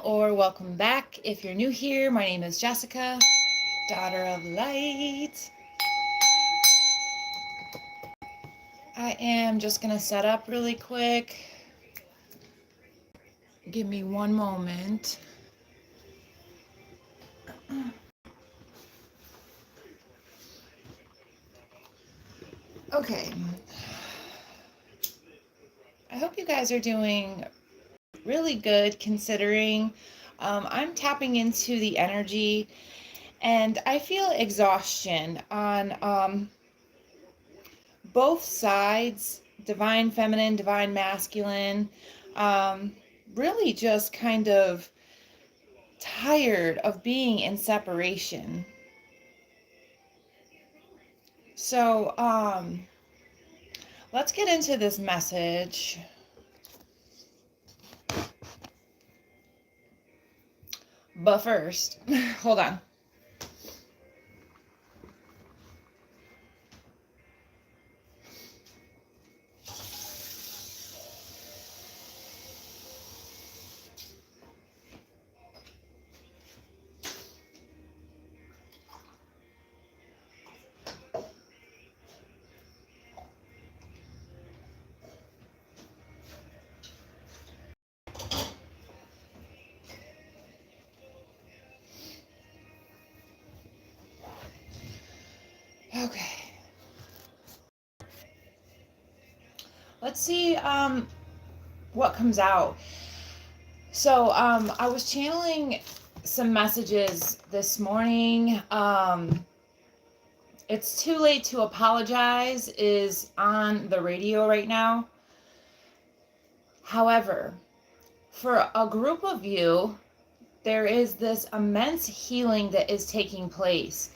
or welcome back. If you're new here, my name is Jessica, daughter of light. I am just going to set up really quick. Give me one moment. Okay. I hope you guys are doing really good considering I'm tapping into the energy and I feel exhaustion on both sides, divine feminine, divine masculine, really just kind of tired of being in separation. So let's get into this message. But first, hold on. Okay. Let's see what comes out. So I was channeling some messages this morning. It's Too Late to Apologize is on the radio right now. However, for a group of you, there is this immense healing that is taking place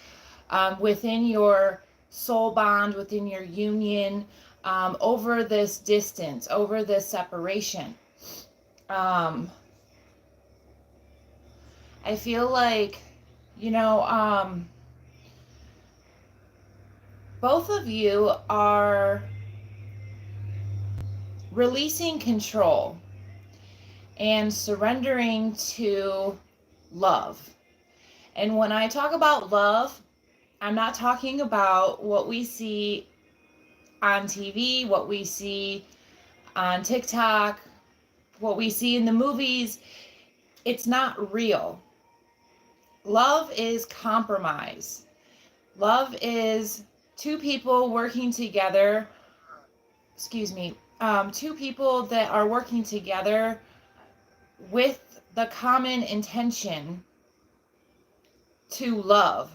within your soul bond, within your union, over this distance, over this separation. I feel like, both of you are releasing control and surrendering to love. And when I talk about love, I'm not talking about what we see on TV, what we see on TikTok, what we see in the movies. It's not real. Love is compromise. Love is two people working together. Two people that are working together with the common intention to love,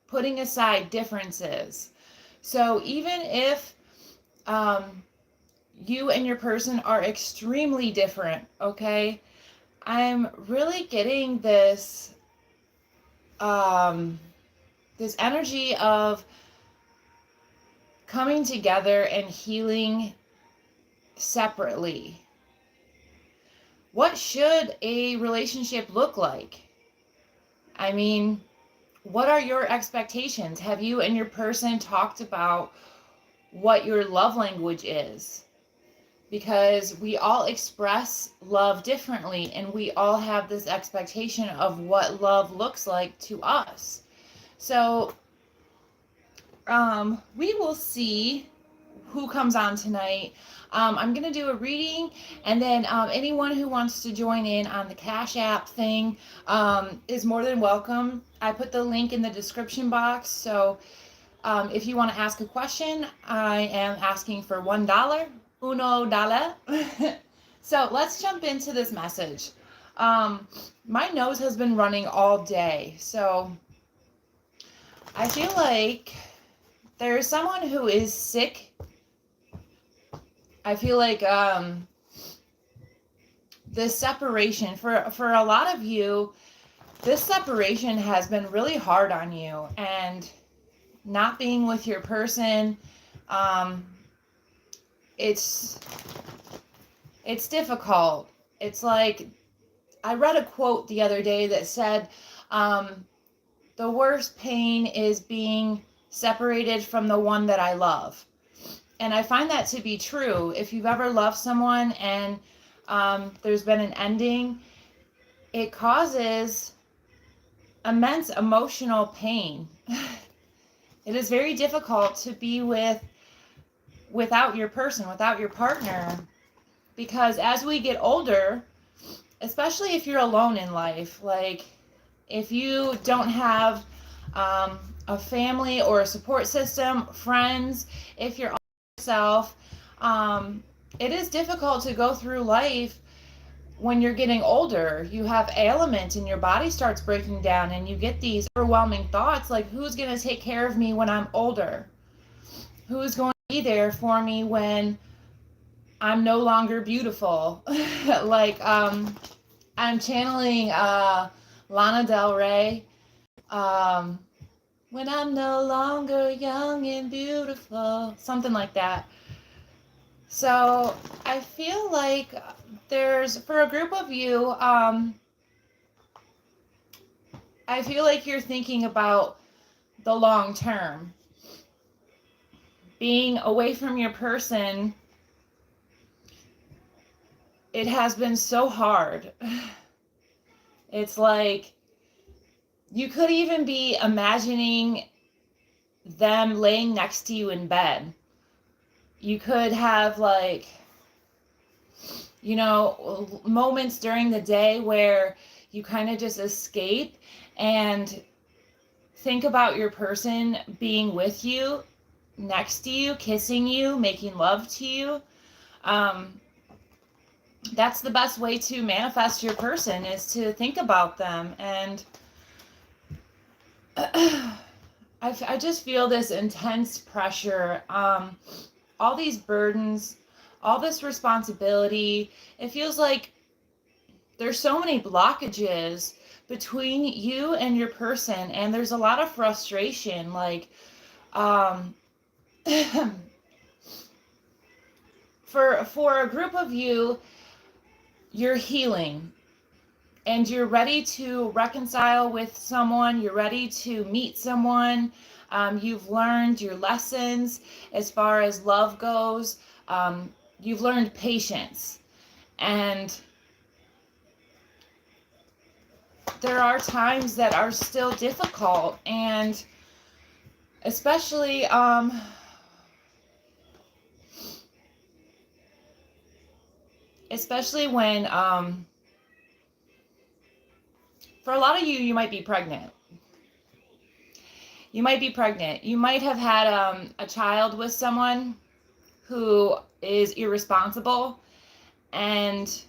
putting aside differences. So even if you and your person are extremely different, okay, I'm really getting this this energy of coming together and healing separately. What should a relationship look like? I mean, what are your expectations? Have you and your person talked about what your love language is? Because we all express love differently and we all have this expectation of what love looks like to us. So we will see who comes on tonight. I'm going to do a reading, and then anyone who wants to join in on the Cash App thing is more than welcome. I put the link in the description box, so if you want to ask a question, I am asking for $1. $1. So let's jump into this message. My nose has been running all day, so I feel like there's someone who is sick. I feel like this separation, for a lot of you, this separation has been really hard on you, and not being with your person, it's difficult. It's like, I read a quote the other day that said, the worst pain is being separated from the one that I love. And I find that to be true. If you've ever loved someone and there's been an ending, it causes immense emotional pain. It is very difficult to be without your person, without your partner, because as we get older, especially if you're alone in life, like if you don't have a family or a support system, friends, if you're all yourself, it is difficult to go through life when you're getting older. You have ailments and your body starts breaking down and you get these overwhelming thoughts like, who's going to take care of me when I'm older? Who's going to be there for me when I'm no longer beautiful? Like, I'm channeling Lana Del Rey. When I'm no longer young and beautiful, something like that. So I feel like there's, for a group of you, I feel like you're thinking about the long term. Being away from your person, it has been so hard. It's like you could even be imagining them laying next to you in bed. You could have, like, you know, moments during the day where you kind of just escape and think about your person being with you, next to you, kissing you, making love to you. That's the best way to manifest your person, is to think about them. And I just feel this intense pressure, all these burdens, all this responsibility. It feels like there's so many blockages between you and your person, and there's a lot of frustration. Like, for a group of you, you're healing and you're ready to reconcile with someone. You're ready to meet someone. You've learned your lessons as far as love goes. You've learned patience, and there are times that are still difficult, and especially when for a lot of you, you might be pregnant. You might be pregnant. You might have had a child with someone who is irresponsible, and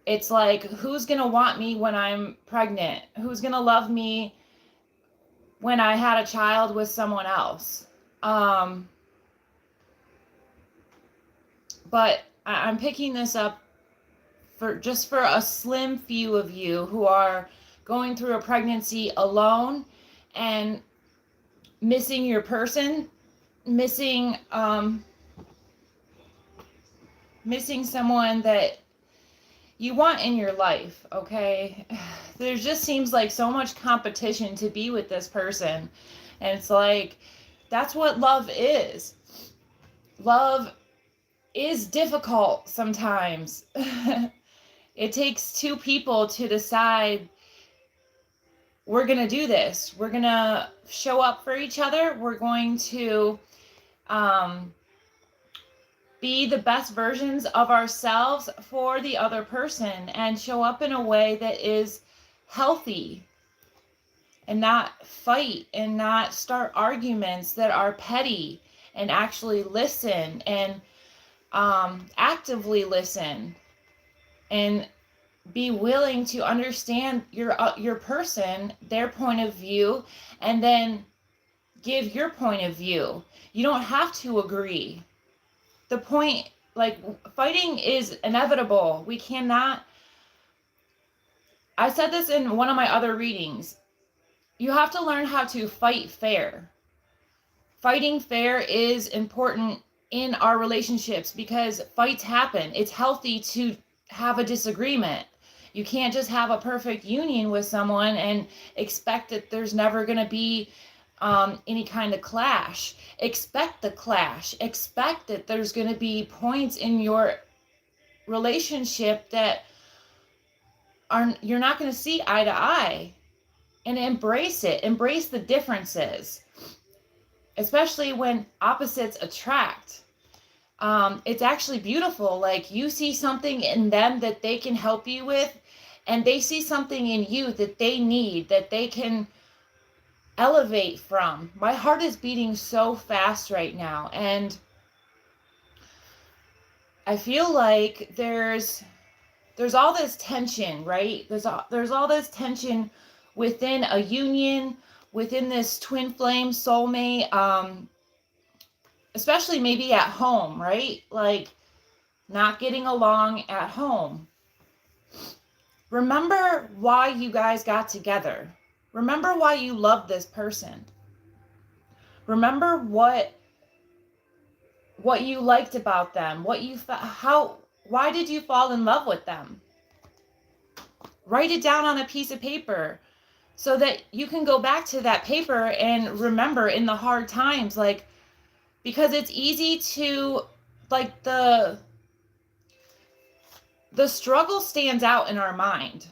it's like, who's going to want me when I'm pregnant? Who's going to love me when I had a child with someone else? But I'm picking this up for a slim few of you who are going through a pregnancy alone and missing your person, missing someone that you want in your life. Okay, there just seems like so much competition to be with this person, and it's like, that's what love is. Love is difficult sometimes. It takes two people to decide, we're going to do this. We're going to show up for each other. We're going to be the best versions of ourselves for the other person, and show up in a way that is healthy, and not fight and not start arguments that are petty, and actually listen and actively listen and be willing to understand your person, their point of view, and then give your point of view. You don't have to agree. The point, like, fighting is inevitable. We cannot, I said this in one of my other readings, you have to learn how to fight fair. Fighting fair is important in our relationships because fights happen. It's healthy to have a disagreement. You can't just have a perfect union with someone and expect that there's never going to be any kind of clash. Expect the clash. Expect that there's going to be points in your relationship that you're not going to see eye to eye, and embrace it. Embrace the differences, especially when opposites attract. It's actually beautiful. Like, you see something in them that they can help you with, and they see something in you that they need, that they can elevate from. My heart is beating so fast right now, and I feel like there's all this tension, right? There's all this tension within a union, within this twin flame soulmate, especially maybe at home, right? Like, not getting along at home. Remember why you guys got together. Remember why you love this person. Remember what you liked about them, why did you fall in love with them? Write it down on a piece of paper so that you can go back to that paper and remember in the hard times, like, because it's easy to, like, the struggle stands out in our mind.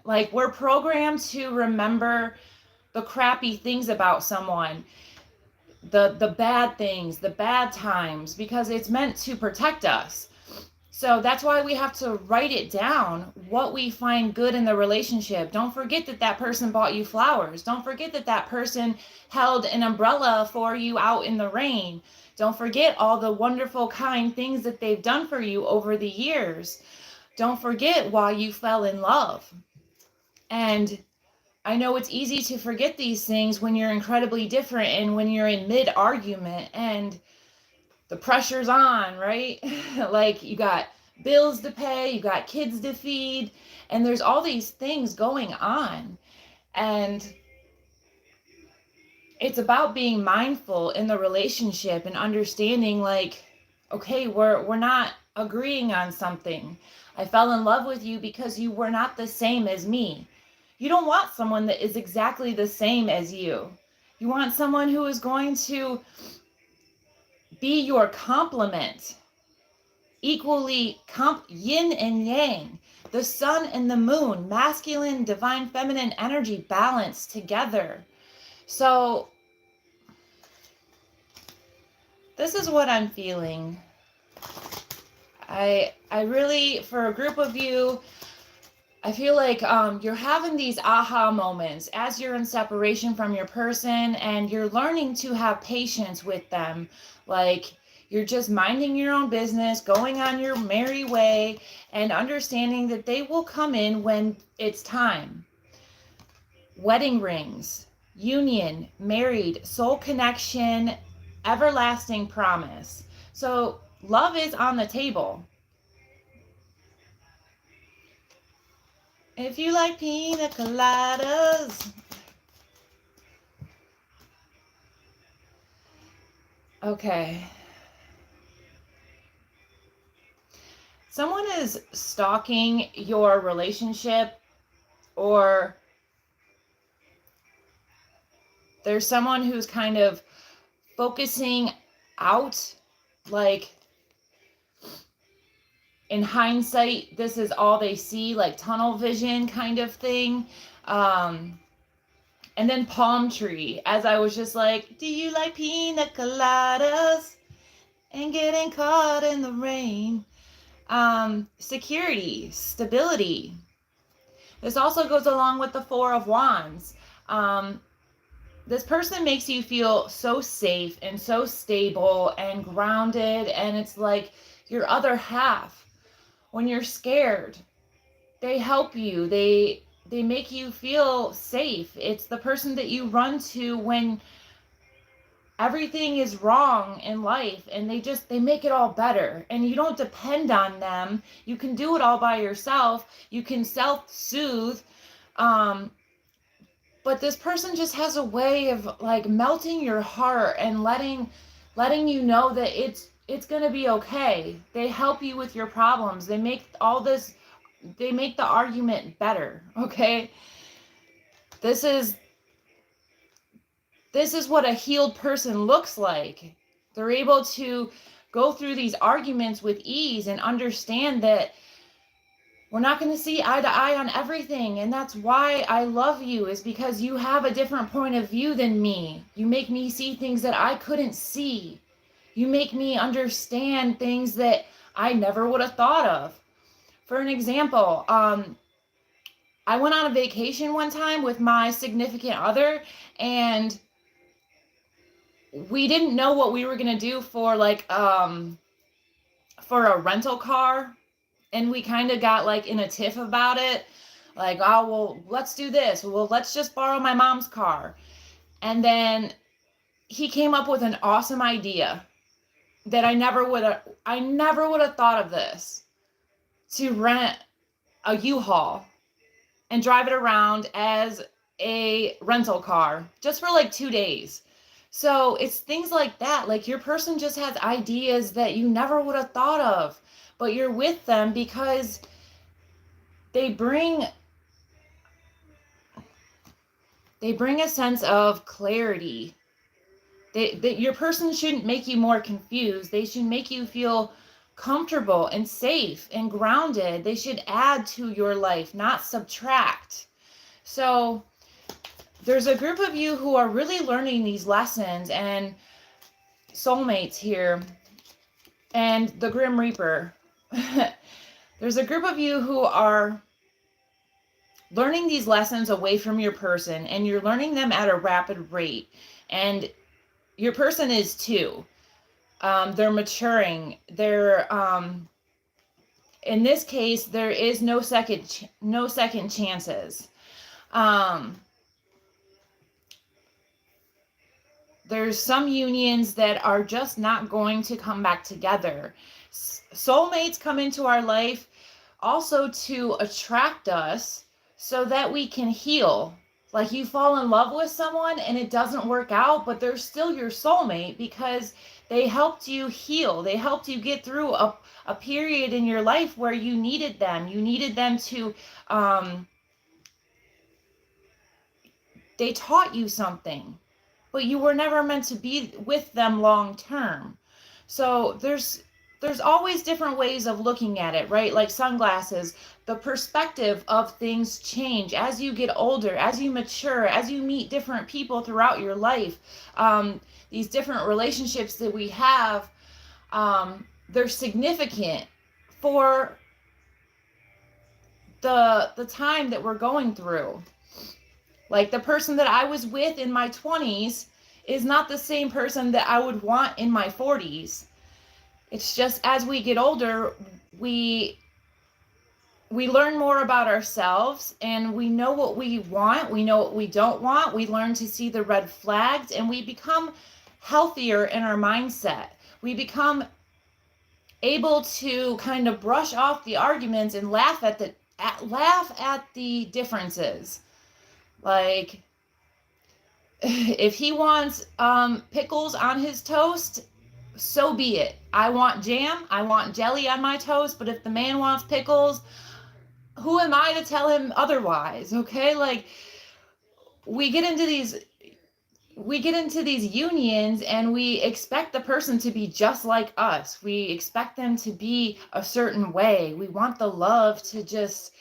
Like, we're programmed to remember the crappy things about someone, the bad things, the bad times, because it's meant to protect us. So that's why we have to write it down, what we find good in the relationship. Don't forget that that person bought you flowers. Don't forget that that person held an umbrella for you out in the rain. Don't forget all the wonderful, kind things that they've done for you over the years. Don't forget why you fell in love. And I know it's easy to forget these things when you're incredibly different and when you're in mid-argument and the pressure's on, right? Like, you got bills to pay, you got kids to feed, and there's all these things going on. And it's about being mindful in the relationship and understanding, like, okay, we're not agreeing on something. I fell in love with you because you were not the same as me. You don't want someone that is exactly the same as you. You want someone who is going to be your complement, equally yin and yang, the sun and the moon, masculine, divine, feminine energy balanced together. So this is what I'm feeling. I really, for a group of you, I feel like you're having these aha moments as you're in separation from your person, and you're learning to have patience with them. Like, you're just minding your own business, going on your merry way, and understanding that they will come in when it's time. Wedding rings, union, married, soul connection, everlasting promise. So love is on the table. If you like pina coladas. Okay. Someone is stalking your relationship, or there's someone who's kind of focusing out, like, in hindsight, this is all they see, like tunnel vision kind of thing. And then palm tree, as I was just like, do you like pina coladas and getting caught in the rain? Security, stability. This also goes along with the Four of Wands. This person makes you feel so safe and so stable and grounded, and it's like your other half. When you're scared, they help you. They make you feel safe. It's the person that you run to when everything is wrong in life, and they make it all better, and you don't depend on them. You can do it all by yourself. You can self-soothe. But this person just has a way of, like, melting your heart and letting you know that it's going to be okay. They help you with your problems. They make the argument better, okay? This is what a healed person looks like. They're able to go through these arguments with ease and understand that We're not going to see eye to eye on everything. And that's why I love you, is because you have a different point of view than me. You make me see things that I couldn't see. You make me understand things that I never would have thought of. For an example, I went on a vacation one time with my significant other, and we didn't know what we were going to do for for a rental car. And we kind of got like in a tiff about it. Like, oh, well, let's do this. Well, let's just borrow my mom's car. And then he came up with an awesome idea that I never would have thought of this, to rent a U-Haul and drive it around as a rental car just for like 2 days. So it's things like that. Like, your person just has ideas that you never would have thought of, but you're with them because they bring a sense of clarity. Your person shouldn't make you more confused. They should make you feel comfortable and safe and grounded. They should add to your life, not subtract. So there's a group of you who are really learning these lessons, and soulmates here, and the Grim Reaper. There's a group of you who are learning these lessons away from your person, and you're learning them at a rapid rate. And your person is too. They're maturing. They're in this case, there is no second chances. There's some unions that are just not going to come back together. Soulmates come into our life also to attract us so that we can heal. Like, you fall in love with someone and it doesn't work out, but they're still your soulmate because they helped you heal. They helped you get through a period in your life where you needed them. You needed them to, they taught you something, but you were never meant to be with them long term. So there's always different ways of looking at it, right? Like sunglasses, the perspective of things change as you get older, as you mature, as you meet different people throughout your life. These different relationships that we have, they're significant for the time that we're going through. Like, the person that I was with in my 20s is not the same person that I would want in my 40s. It's just, as we get older, we learn more about ourselves, and we know what we want. We know what we don't want. We learn to see the red flags, and we become healthier in our mindset. We become able to kind of brush off the arguments and laugh at the differences. Like, if he wants pickles on his toast, so be it. I want jam, I want jelly on my toast, but if the man wants pickles, who am I to tell him otherwise? Okay? Like, we get into these unions, and we expect the person to be just like us. We expect them to be a certain way. We want the love to just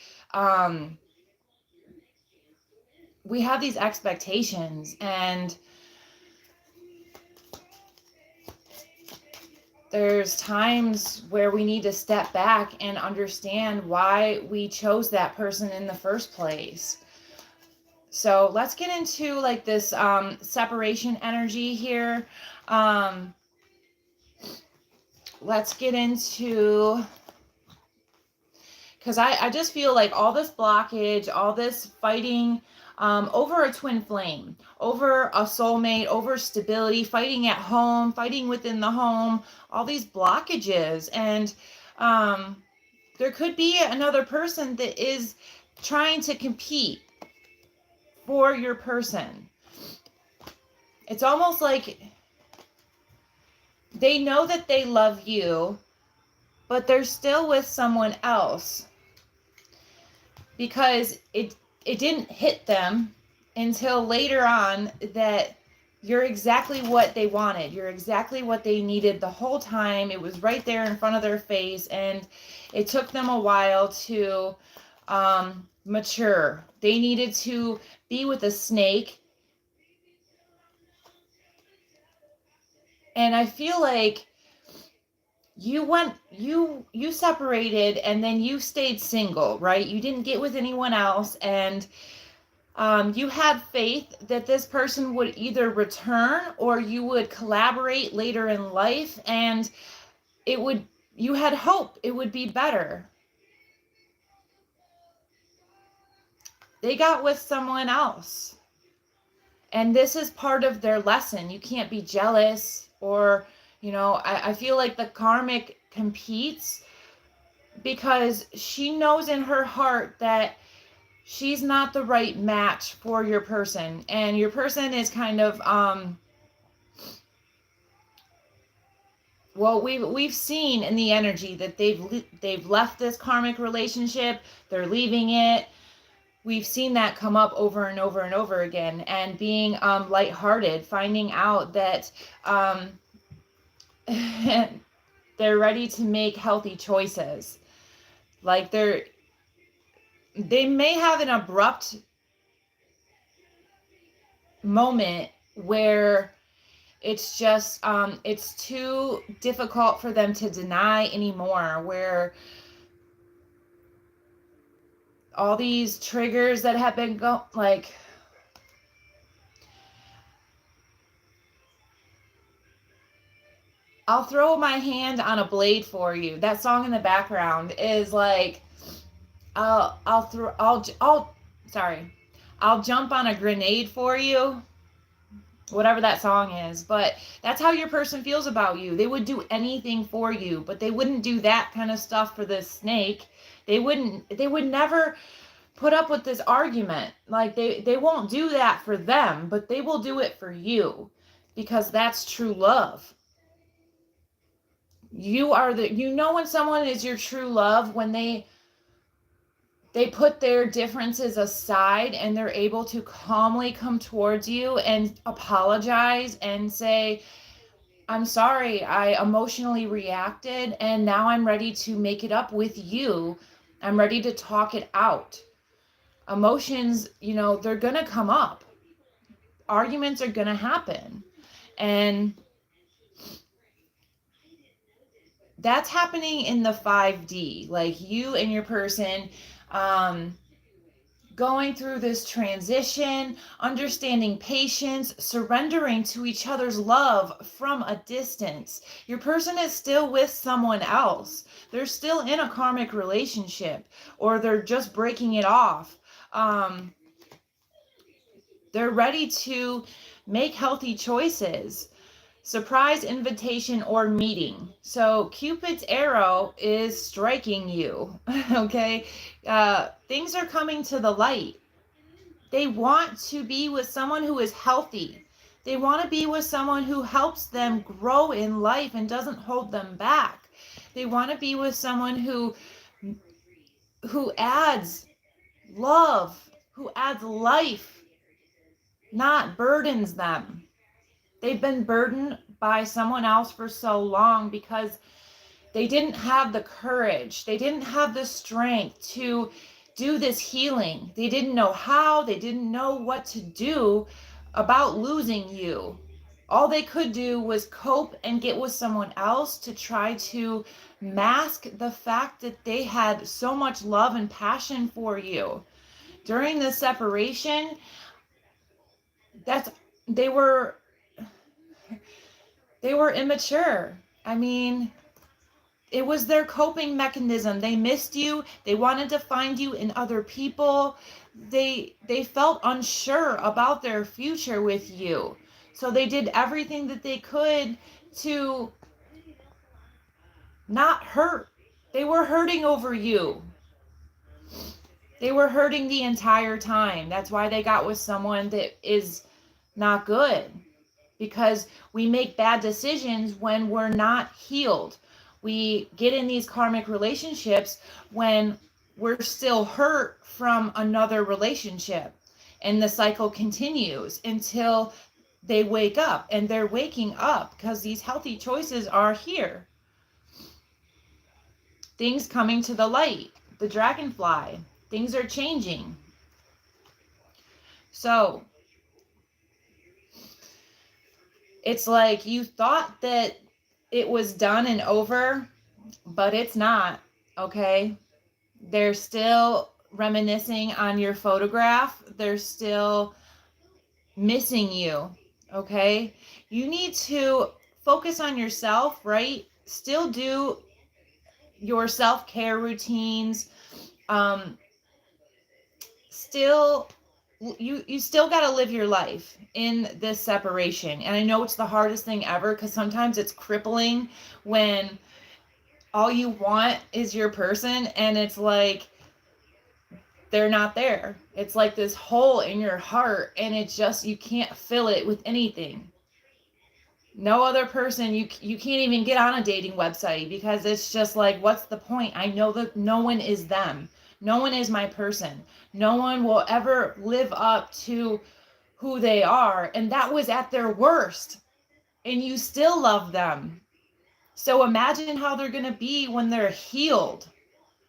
we have these expectations, and there's times where we need to step back and understand why we chose that person in the first place. So let's get into like this separation energy here. Let's get into, because I just feel like all this blockage, all this fighting over a twin flame, over a soulmate, over stability, fighting at home, fighting within the home, all these blockages. And there could be another person that is trying to compete for your person. It's almost like they know that they love you, but they're still with someone else because it didn't hit them until later on that you're exactly what they wanted. You're exactly what they needed the whole time. It was right there in front of their face, and it took them a while to mature. They needed to be with a snake. And I feel like you separated, and then you stayed single, right? You didn't get with anyone else, and you had faith that this person would either return or you would collaborate later in life, and you had hope it would be better. They got with someone else. And this is part of their lesson. You can't be jealous, or, I feel like the karmic competes because she knows in her heart that she's not the right match for your person. And your person is kind of, well, we've seen in the energy that they've left this karmic relationship. They're leaving it. We've seen that come up over and over and over again, and being lighthearted, finding out that they're ready to make healthy choices. Like they may have an abrupt moment where it's just it's too difficult for them to deny anymore, where all these triggers that have been I'll throw my hand on a blade for you. That song in the background is like, I'll jump on a grenade for you. Whatever that song is. But that's how your person feels about you. They would do anything for you, but they wouldn't do that kind of stuff for this snake. They would never put up with this argument. Like they won't do that for them, but they will do it for you, because that's true love. When someone is your true love, when they put their differences aside and they're able to calmly come towards you and apologize and say, I'm sorry, I emotionally reacted, and now I'm ready to make it up with you. I'm ready to talk it out. Emotions, they're going to come up. Arguments are going to happen. And that's happening in the 5D. Like, you and your person going through this transition, understanding patience, surrendering to each other's love from a distance. Your person is still with someone else. They're still in a karmic relationship, or they're just breaking it off. They're ready to make healthy choices. Surprise invitation or meeting. So Cupid's arrow is striking you, okay? Things are coming to the light. They want to be with someone who is healthy. They want to be with someone who helps them grow in life and doesn't hold them back. They want to be with someone who adds love, who adds life, not burdens them. They've been burdened by someone else for so long because they didn't have the courage. They didn't have the strength to do this healing. They didn't know how. They didn't know what to do about losing you. All they could do was cope and get with someone else to try to mask the fact that they had so much love and passion for you. During the separation, they were immature. I mean, it was their coping mechanism. They missed you. They wanted to find you in other people. They felt unsure about their future with you. So they did everything that they could to not hurt. They were hurting over you. They were hurting the entire time. That's why they got with someone that is not good. Because we make bad decisions when we're not healed. We get in these karmic relationships when we're still hurt from another relationship. And the cycle continues until they wake up, and they're waking up because these healthy choices are here. Things coming to the light, the dragonfly, things are changing. So it's like you thought that it was done and over, but it's not, okay? They're still reminiscing on your photograph. They're still missing you, okay? You need to focus on yourself, right? Still do your self-care routines. Still, you still got to live your life in this separation. And I know it's the hardest thing ever, because sometimes it's crippling when all you want is your person and it's like they're not there. It's like this hole in your heart, and it's just, you can't fill it with anything. No other person, you can't even get on a dating website, because it's just like, what's the point? I know that no one is them. No one is my person. No one will ever live up to who they are. And that was at their worst. And you still love them. So imagine how they're going to be when they're healed.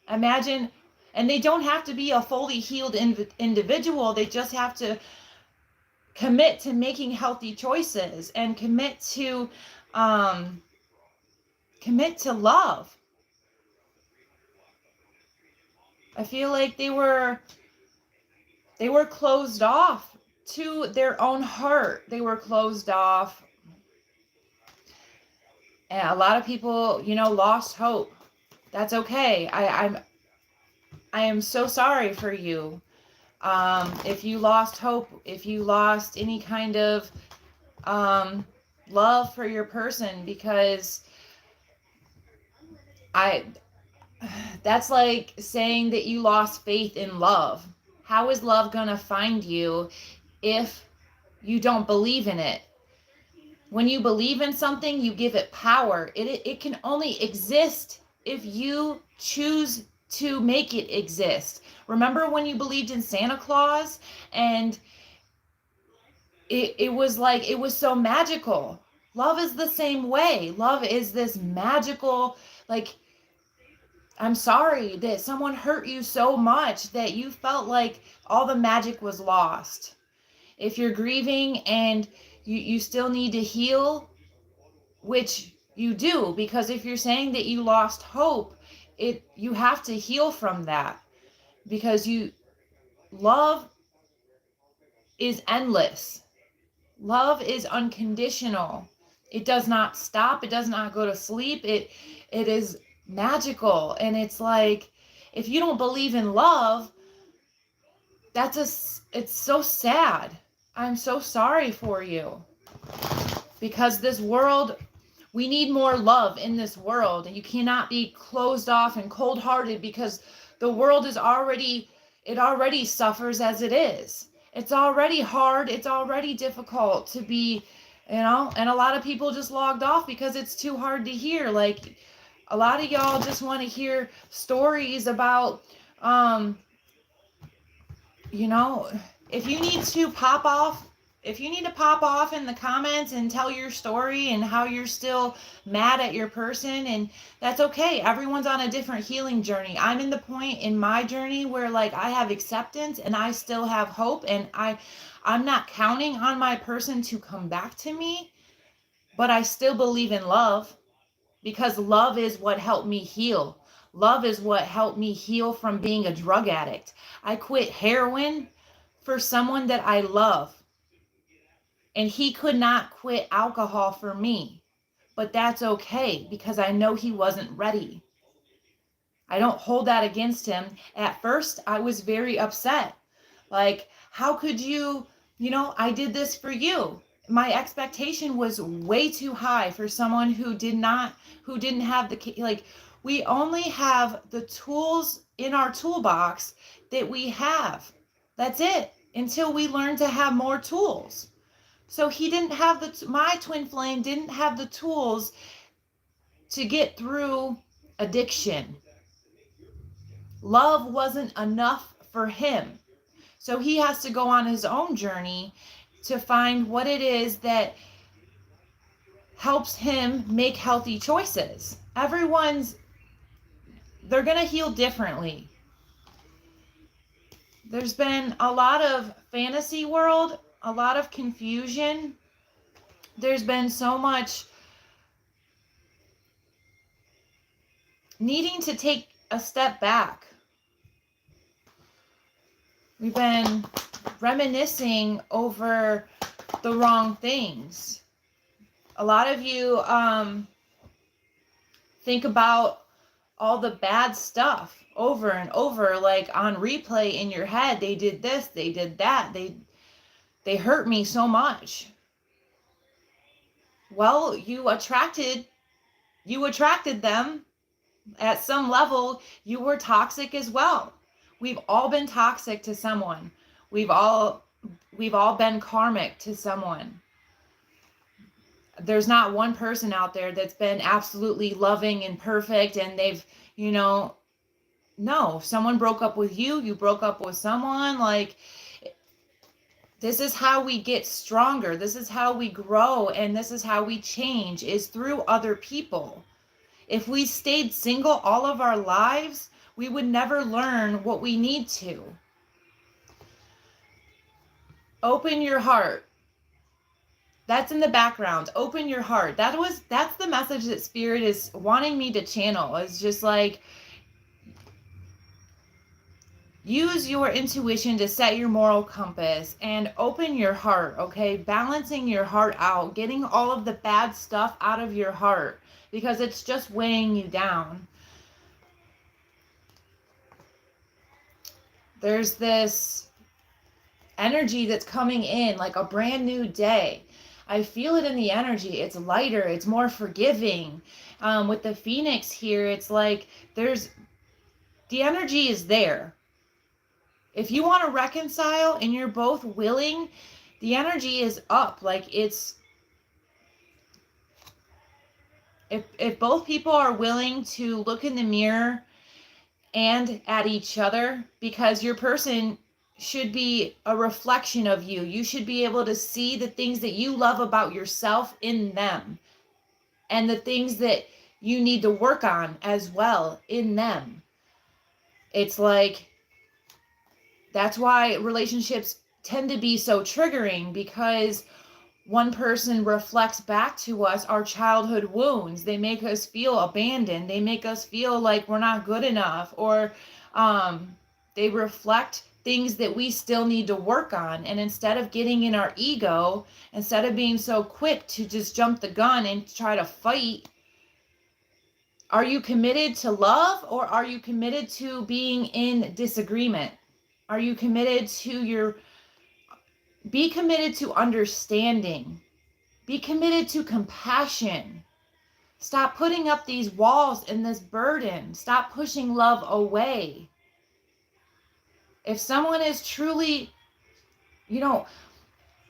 Imagine, and they don't have to be a fully healed individual. They just have to commit to making healthy choices and commit to love. I feel like they were closed off to their own heart. They were closed off. And a lot of people, lost hope. That's okay. I am so sorry for you. If you lost hope, if you lost any kind of love for your person, because that's like saying that you lost faith in love. How is love gonna find you if you don't believe in it? When you believe in something, you give it power. It can only exist if you choose to make it exist. Remember when you believed in Santa Claus, and it was like, it was so magical. Love is the same way. Love is this magical, like, I'm sorry that someone hurt you so much that you felt like all the magic was lost. If you're grieving and you still need to heal, which you do, because if you're saying that you lost hope, you have to heal from that, because love is endless. Love is unconditional. It does not stop. It does not go to sleep. It is magical. And it's like, if you don't believe in love, it's so sad. I'm so sorry for you, because this world, we need more love in this world, and you cannot be closed off and cold-hearted, because the world it already suffers as it is. It's already hard. It's already difficult to be, and a lot of people just logged off because it's too hard to hear. Like, a lot of y'all just want to hear stories about, if you need to pop off, in the comments and tell your story and how you're still mad at your person, and that's okay. Everyone's on a different healing journey. I'm in the point in my journey where, like, I have acceptance and I still have hope, and I'm not counting on my person to come back to me, but I still believe in love, because love is what helped me heal. Love is what helped me heal from being a drug addict. I quit heroin for someone that I love. And he could not quit alcohol for me. But that's okay, because I know he wasn't ready. I don't hold that against him. At first, I was very upset. Like, how could you, I did this for you. My expectation was way too high for someone who didn't have we only have the tools in our toolbox that we have. That's it, until we learn to have more tools. So he didn't have my twin flame didn't have the tools to get through addiction. Love wasn't enough for him. So he has to go on his own journey to find what it is that helps him make healthy choices. They're going to heal differently. There's been a lot of fantasy world, a lot of confusion. There's been so much needing to take a step back. We've been reminiscing over the wrong things. A lot of you think about all the bad stuff over and over, like on replay in your head. They did this, they did that, they hurt me so much. Well, you attracted them. At some level, you were toxic as well. We've all been toxic to someone. We've all been karmic to someone. There's not one person out there that's been absolutely loving and perfect, and they've, no, someone broke up with you, you broke up with someone. Like, this is how we get stronger. This is how we grow, and this is how we change, is through other people. If we stayed single all of our lives, we would never learn what we need to. Open your heart. That's in the background. Open your heart. That's the message that Spirit is wanting me to channel. It's just like, use your intuition to set your moral compass and open your heart, okay? Balancing your heart out, getting all of the bad stuff out of your heart, because it's just weighing you down. There's this energy that's coming in like a brand new day. I feel it in the energy. It's lighter. It's more forgiving. With the Phoenix here, it's like the energy is there. If you want to reconcile and you're both willing, the energy is up. Like, it's, if both people are willing to look in the mirror and at each other, because your person should be a reflection of you. You should be able to see the things that you love about yourself in them, and the things that you need to work on as well in them. It's like, that's why relationships tend to be so triggering, because one person reflects back to us our childhood wounds. They make us feel abandoned. They make us feel like we're not good enough, or they reflect things that we still need to work on. And instead of getting in our ego, instead of being so quick to just jump the gun and try to fight, are you committed to love, or are you committed to being in disagreement? Are you committed to be committed to understanding? Be committed to compassion. Stop putting up these walls and this burden. Stop pushing love away. If someone is truly,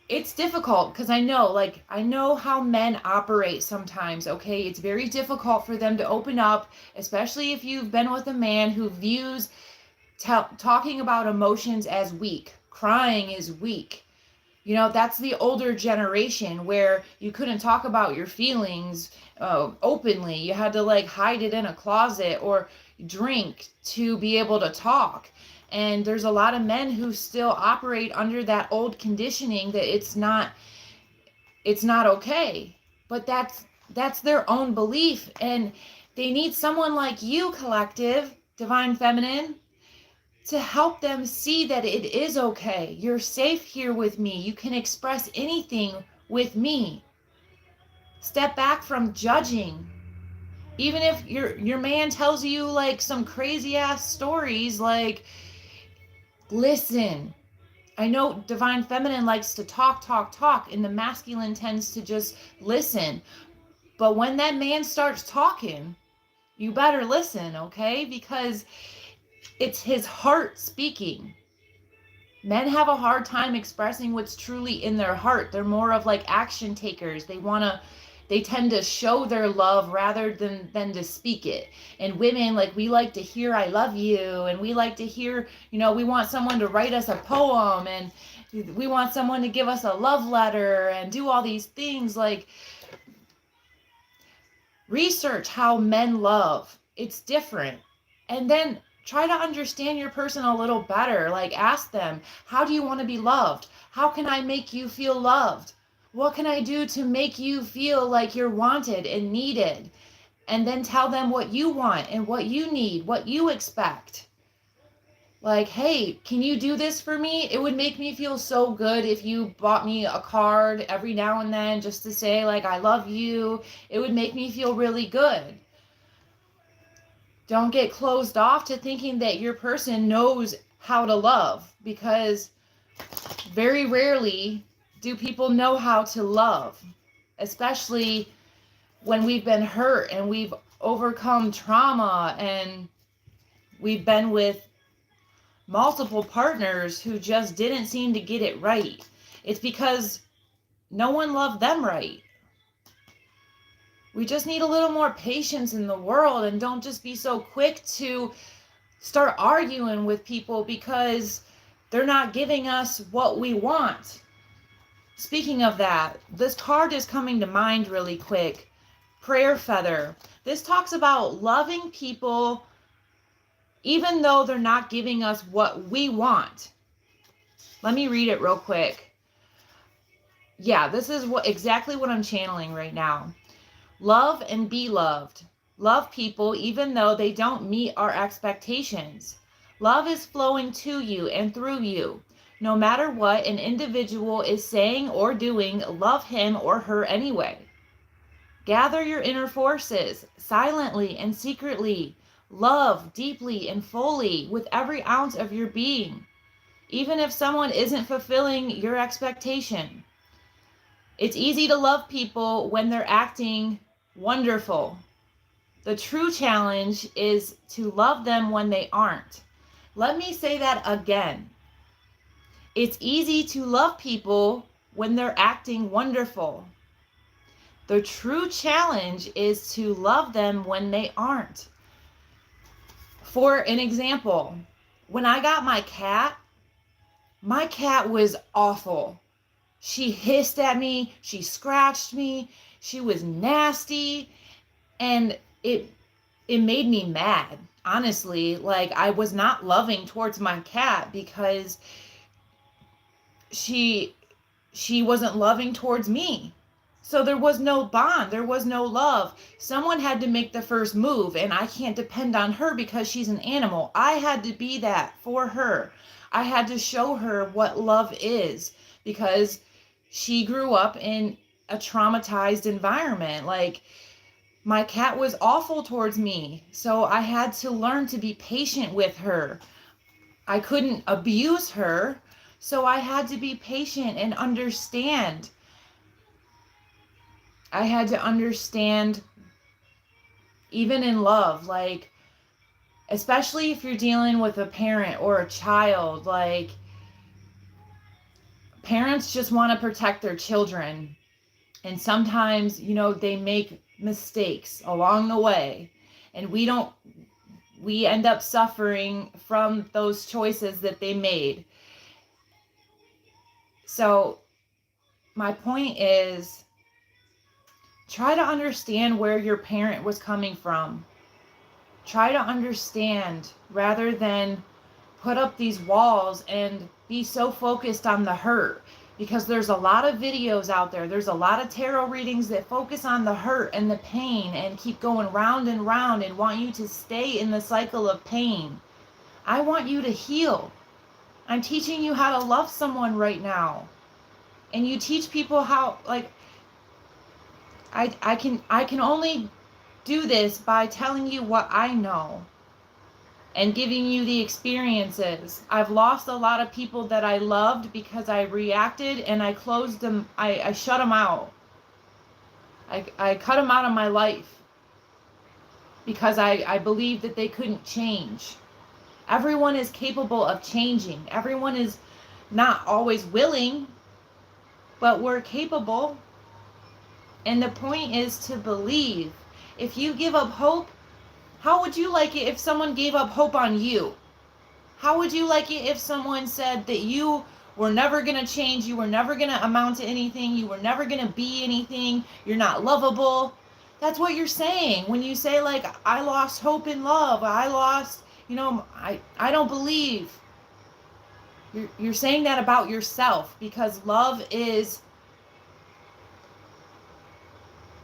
it's difficult, because I know how men operate sometimes, okay? It's very difficult for them to open up, especially if you've been with a man who views talking about emotions as weak. Crying is weak. That's the older generation, where you couldn't talk about your feelings openly. You had to hide it in a closet or drink to be able to talk. And there's a lot of men who still operate under that old conditioning that it's not okay. But that's their own belief, and they need someone like you, Collective, Divine Feminine, to help them see that it is okay. You're safe here with me. You can express anything with me. Step back from judging. Even if your man tells you some crazy ass stories, listen. I know Divine Feminine likes to talk, and the masculine tends to just listen. But when that man starts talking, you better listen, okay? Because it's his heart speaking. Men have a hard time expressing what's truly in their heart. They're more of action takers. They want to They tend to show their love rather than to speak it. And women, like, we like to hear I love you, and we like to hear, we want someone to write us a poem, and we want someone to give us a love letter and do all these things. Like, research how men love. It's different. And then try to understand your person a little better. Like, ask them, how do you want to be loved? How can I make you feel loved? What can I do to make you feel like you're wanted and needed? And then tell them what you want and what you need, what you expect. Like, hey, can you do this for me? It would make me feel so good if you bought me a card every now and then just to say, like, I love you. It would make me feel really good. Don't get closed off to thinking that your person knows how to love, because very rarely do people know how to love, especially when we've been hurt and we've overcome trauma and we've been with multiple partners who just didn't seem to get it right. It's because no one loved them right. We just need a little more patience in the world, and don't just be so quick to start arguing with people because they're not giving us what we want. Speaking of that, this card is coming to mind really quick. Prayer Feather. This talks about loving people even though they're not giving us what we want. Let me read it real quick. Yeah, this is exactly what I'm channeling right now. Love and be loved. Love people even though they don't meet our expectations. Love is flowing to you and through you. No matter what an individual is saying or doing, love him or her anyway. Gather your inner forces, silently and secretly. Love deeply and fully with every ounce of your being, even if someone isn't fulfilling your expectation. It's easy to love people when they're acting wonderful. The true challenge is to love them when they aren't. Let me say that again. It's easy to love people when they're acting wonderful. The true challenge is to love them when they aren't. For an example, when I got my cat was awful. She hissed at me, she scratched me, she was nasty, and it made me mad. Honestly, like, I was not loving towards my cat because she wasn't loving towards me. So there was no bond, there was no love. Someone had to make the first move, and I can't depend on her because she's an animal. I had to be that for her. I had to show her what love is because she grew up in a traumatized environment. Like, my cat was awful towards me, so I had to learn to be patient with her. I couldn't abuse her, so I had to be patient and understand. I had to understand, even in love, like, especially if you're dealing with a parent or a child, like, parents just want to protect their children. And sometimes, they make mistakes along the way, and we end up suffering from those choices that they made. So my point is, try to understand where your parent was coming from. Try to understand rather than put up these walls and be so focused on the hurt. Because there's a lot of videos out there. There's a lot of tarot readings that focus on the hurt and the pain and keep going round and round and want you to stay in the cycle of pain. I want you to heal. I'm teaching you how to love someone right now. And you teach people how, like, I can only do this by telling you what I know and giving you the experiences. I've lost a lot of people that I loved because I reacted and I closed them. I shut them out. I cut them out of my life because I believed that they couldn't change. Everyone is capable of changing. Everyone is not always willing, but we're capable. And the point is to believe. If you give up hope, how would you like it if someone gave up hope on you? How would you like it if someone said that you were never going to change, you were never going to amount to anything, you were never going to be anything, you're not lovable? That's what you're saying when you say, like, I lost hope in love, I lost, I don't believe. You're saying that about yourself, because love is,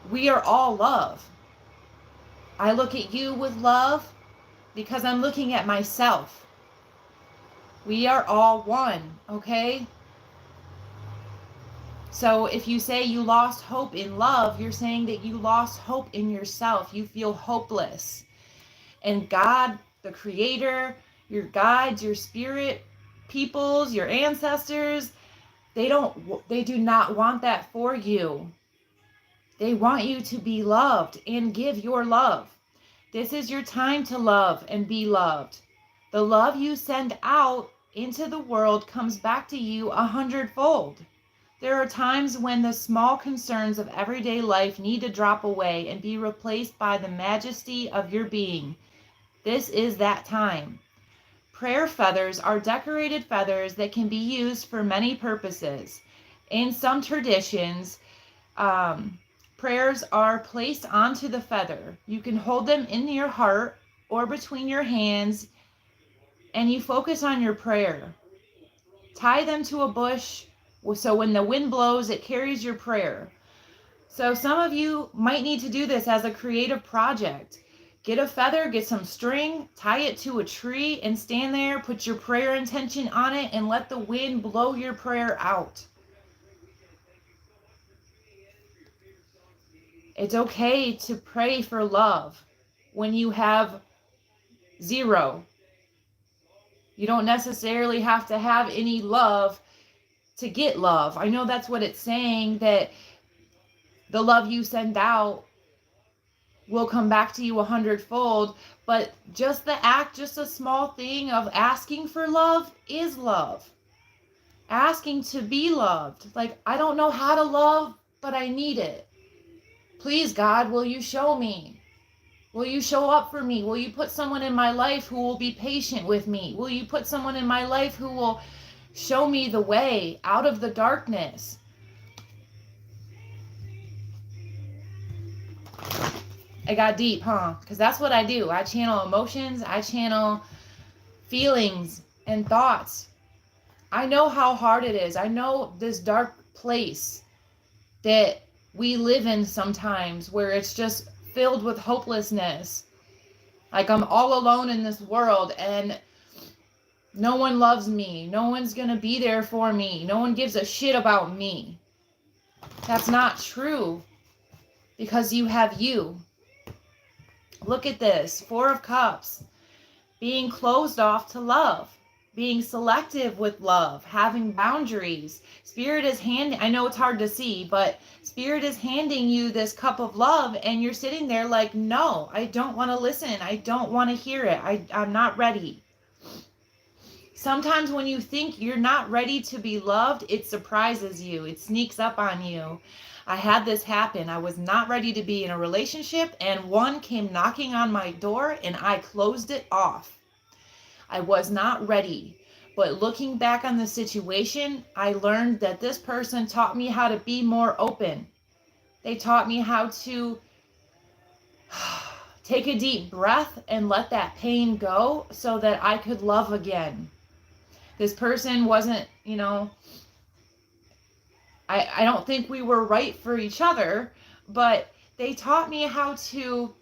we are all love. I look at you with love because I'm looking at myself. We are all one, okay? So if you say you lost hope in love, you're saying that you lost hope in yourself. You feel hopeless. And God, the Creator, your guides, your spirit peoples, your ancestors, they do not want that for you. They want you to be loved and give your love. This is your time to love and be loved. The love you send out into the world comes back to you 100-fold. There are times when the small concerns of everyday life need to drop away and be replaced by the majesty of your being. This is that time. Prayer feathers are decorated feathers that can be used for many purposes. In some traditions, prayers are placed onto the feather. You can hold them in your heart or between your hands, and you focus on your prayer. Tie them to a bush so when the wind blows, it carries your prayer. So some of you might need to do this as a creative project. Get a feather, get some string, tie it to a tree, and stand there, put your prayer intention on it, and let the wind blow your prayer out. It's okay to pray for love when you have zero. You don't necessarily have to have any love to get love. I know that's what it's saying, that the love you send out will come back to you 100-fold, but just the act, just a small thing of asking for love is love. Asking to be loved. Like, I don't know how to love, but I need it. Please, God, will you show me? Will you show up for me? Will you put someone in my life who will be patient with me? Will you put someone in my life who will show me the way out of the darkness? I got deep, huh? Because that's what I do. I channel emotions. I channel feelings and thoughts. I know how hard it is. I know this dark place that we live in sometimes, where it's just filled with hopelessness. Like, I'm all alone in this world and no one loves me. No one's going to be there for me. No one gives a shit about me. That's not true, because you have you. Look at this. 4 of Cups. Being closed off to love. Being selective with love. Having boundaries. Spirit is I know it's hard to see, but Spirit is handing you this cup of love, and you're sitting there like, no, I don't want to listen. I don't want to hear it. I'm not ready. Sometimes when you think you're not ready to be loved, it surprises you. It sneaks up on you. I had this happen. I was not ready to be in a relationship, and one came knocking on my door, and I closed it off. I was not ready. But looking back on the situation, I learned that this person taught me how to be more open. They taught me how to take a deep breath and let that pain go so that I could love again. This person wasn't, I don't think we were right for each other, but they taught me how to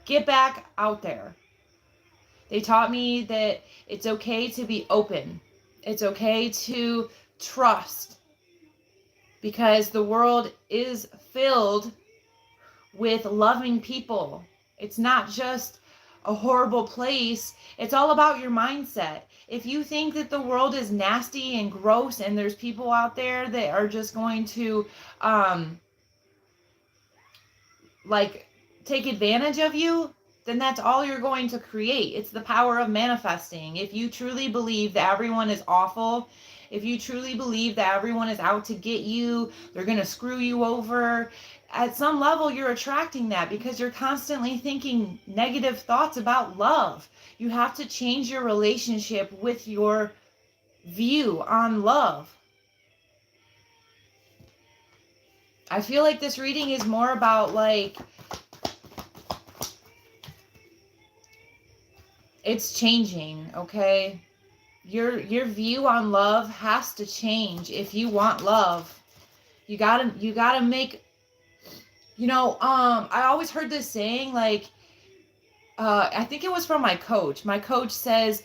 get back out there. They taught me that it's okay to be open. It's okay to trust, because the world is filled with loving people. It's not just a horrible place. It's all about your mindset. If you think that the world is nasty and gross and there's people out there that are just going to take advantage of you, then that's all you're going to create. It's the power of manifesting. If you truly believe that everyone is awful, if you truly believe that everyone is out to get you, they're going to screw you over, at some level you're attracting that because you're constantly thinking negative thoughts about love. You have to change your relationship with your view on love. I feel like this reading is more about like, it's changing, okay? Your view on love has to change if you want love. You gotta make, I always heard this saying, like, I think it was from my coach. My coach says,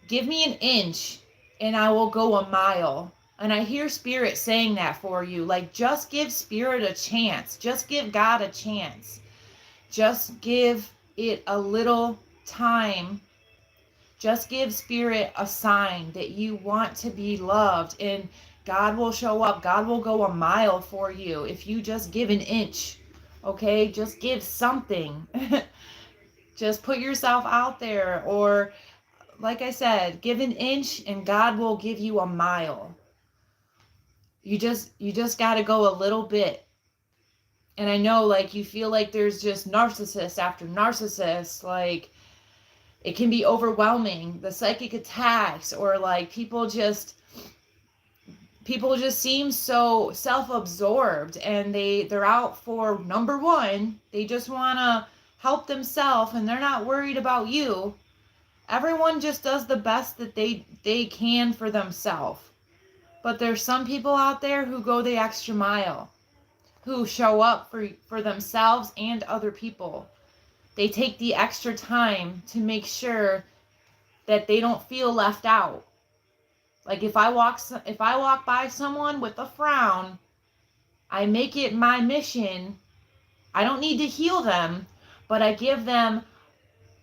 give me an inch and I will go a mile. And I hear Spirit saying that for you. Like, just give Spirit a chance. Just give God a chance. Just give it a little time. Just give Spirit a sign that you want to be loved, and God will show up. God will go a mile for you if you just give an inch. Okay? Just give something. Just put yourself out there, or like I said, give an inch and God will give you a mile. You just got to go a little bit. And I know, like, you feel like there's just narcissist after narcissist, like it can be overwhelming, the psychic attacks, or like people just seem so self-absorbed, and they're out for number one. They just want to help themselves and they're not worried about you. Everyone just does the best that they can for themselves. But there's some people out there who go the extra mile, who show up for themselves and other people. They take the extra time to make sure that they don't feel left out. Like if I walk by someone with a frown, I make it my mission. I don't need to heal them, but I give them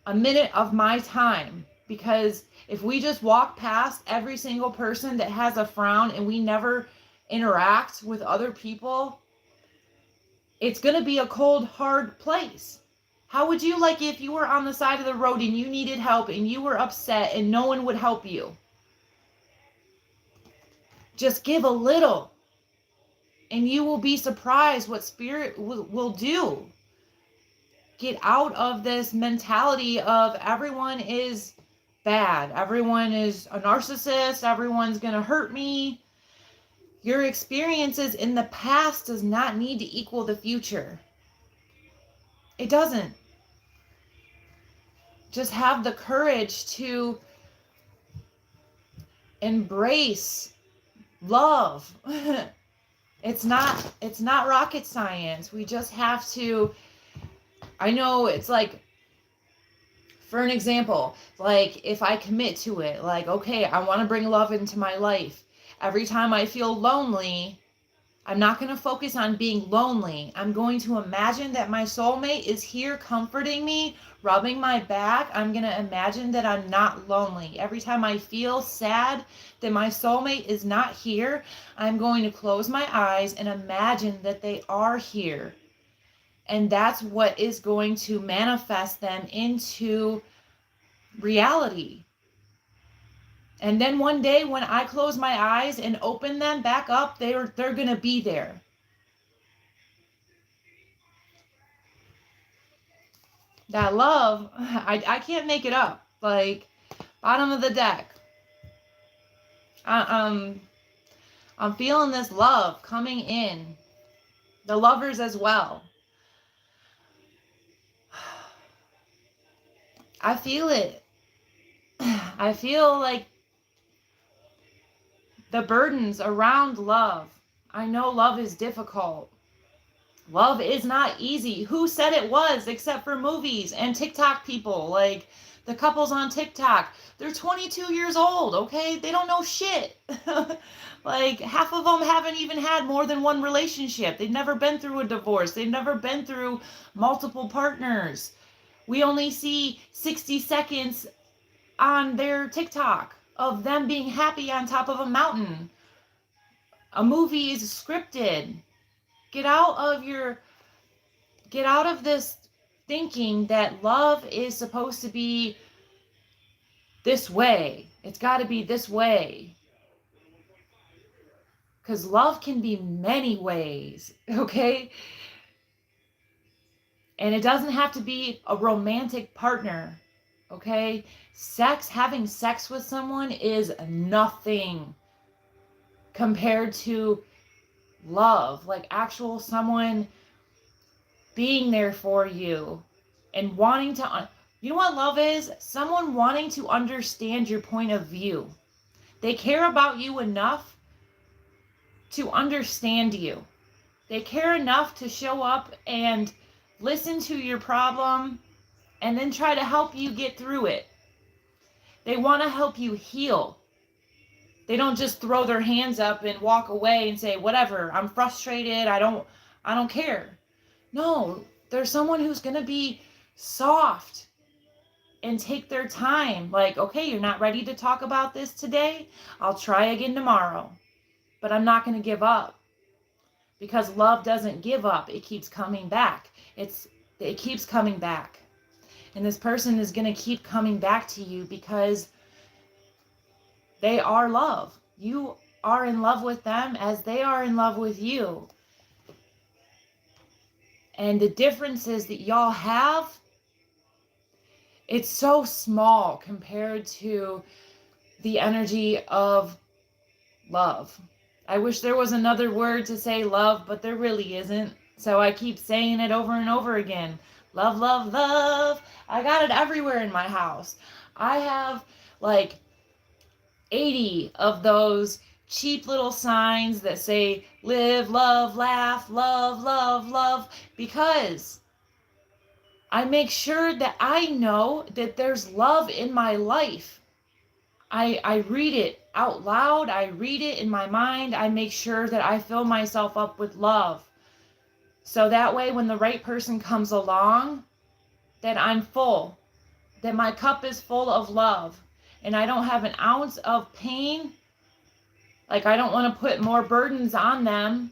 a minute of my time, because if we just walk past every single person that has a frown and we never interact with other people, it's going to be a cold, hard place. How would you like if you were on the side of the road and you needed help and you were upset and no one would help you? Just give a little and you will be surprised what Spirit will do. Get out of this mentality of everyone is bad. Everyone is a narcissist. Everyone's going to hurt me. Your experiences in the past does not need to equal the future. It doesn't. Just have the courage to embrace love. It's not rocket science. We just have to, I know it's like, for an example, like if I commit to it, like, okay, I want to bring love into my life. Every time I feel lonely, I'm not going to focus on being lonely. I'm going to imagine that my soulmate is here comforting me, rubbing my back. I'm going to imagine that I'm not lonely. Every time I feel sad that my soulmate is not here, I'm going to close my eyes and imagine that they are here. And that's what is going to manifest them into reality. And then one day when I close my eyes and open them back up, they're going to be there. That love, I can't make it up. Like, bottom of the deck. I'm feeling this love coming in. The lovers as well. I feel it. I feel like the burdens around love. I know love is difficult. Love is not easy. Who said it was, except for movies and TikTok people? Like the couples on TikTok, they're 22 years old, okay? They don't know shit. Like half of them haven't even had more than one relationship. They've never been through a divorce. They've never been through multiple partners. We only see 60 seconds on their TikTok of them being happy on top of a mountain. A movie is scripted. Get out of this thinking that love is supposed to be this way. It's got to be this way. Because love can be many ways, okay? And it doesn't have to be a romantic partner, okay? Having sex with someone is nothing compared to love. Like actual someone being there for you and wanting to, you know what love is? Someone wanting to understand your point of view. They care about you enough to understand you. They care enough to show up and listen to your problem and then try to help you get through it. They want to help you heal. They don't just throw their hands up and walk away and say, whatever, I'm frustrated, I don't care. No, there's someone who's going to be soft and take their time. Like, okay, you're not ready to talk about this today? I'll try again tomorrow. But I'm not going to give up. Because love doesn't give up. It keeps coming back. It keeps coming back. And this person is going to keep coming back to you because they are love. You are in love with them as they are in love with you. And the differences that y'all have, it's so small compared to the energy of love. I wish there was another word to say love, but there really isn't. So I keep saying it over and over again. Love, love, love. I got it everywhere in my house. I have like 80 of those cheap little signs that say live, love, laugh, love, love, love, because I make sure that I know that there's love in my life. I read it out loud. I read it in my mind. I make sure that I fill myself up with love. So that way when the right person comes along, that I'm full, that my cup is full of love, and I don't have an ounce of pain. Like I don't want to put more burdens on them.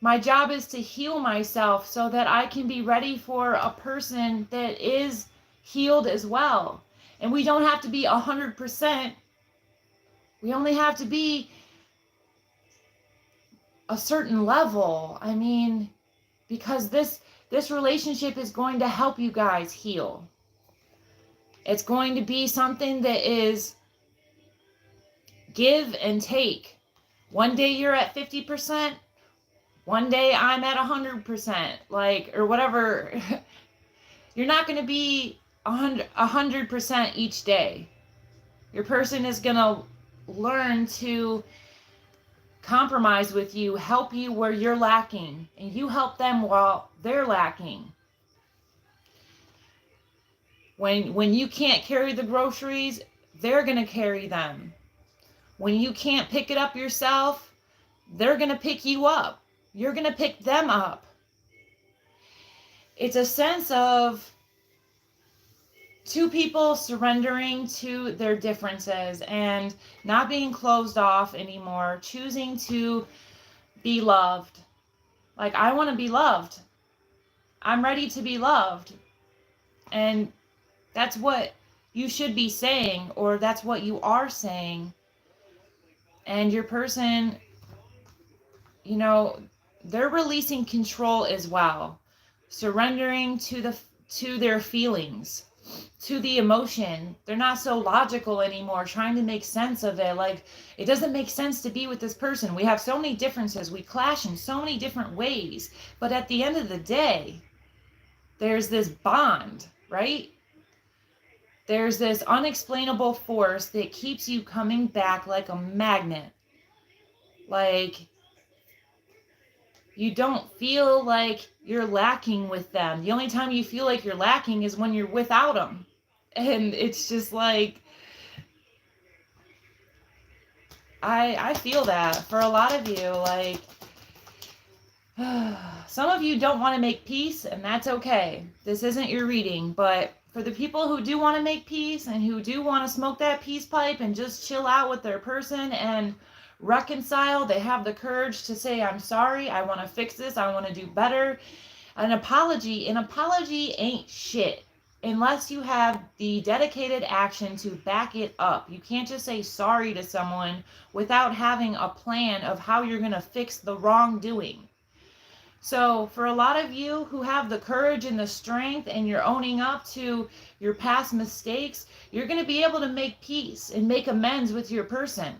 My job is to heal myself so that I can be ready for a person that is healed as well. And we don't have to be 100%. We only have to be a certain level. I mean, because this relationship is going to help you guys heal. It's going to be something that is give and take. One day you're at 50%. One day I'm at 100%. Like, or whatever. You're not going to be 100% each day. Your person is going to learn to compromise with you, help you where you're lacking, and you help them while they're lacking. When you can't carry the groceries, they're going to carry them. When you can't pick it up yourself, they're going to pick you up. You're going to pick them up. It's a sense of two people surrendering to their differences and not being closed off anymore, choosing to be loved. Like, I want to be loved. I'm ready to be loved. And that's what you should be saying, or that's what you are saying. And your person, you know, they're releasing control as well, surrendering to their feelings, to the emotion. They're not so logical anymore, trying to make sense of it. Like, it doesn't make sense to be with this person. We have so many differences. We clash in so many different ways. But at the end of the day, there's this bond, right? There's this unexplainable force that keeps you coming back like a magnet. Like, you don't feel like you're lacking with them. The only time you feel like you're lacking is when you're without them. And it's just like, I feel that for a lot of you. Like, some of you don't want to make peace, and that's okay. This isn't your reading, but for the people who do want to make peace and who do want to smoke that peace pipe and just chill out with their person and reconcile, they have the courage to say, I'm sorry, I want to fix this, I want to do better. An apology ain't shit unless you have the dedicated action to back it up. You can't just say sorry to someone without having a plan of how you're going to fix the wrongdoing. So for a lot of you who have the courage and the strength and you're owning up to your past mistakes, you're going to be able to make peace and make amends with your person.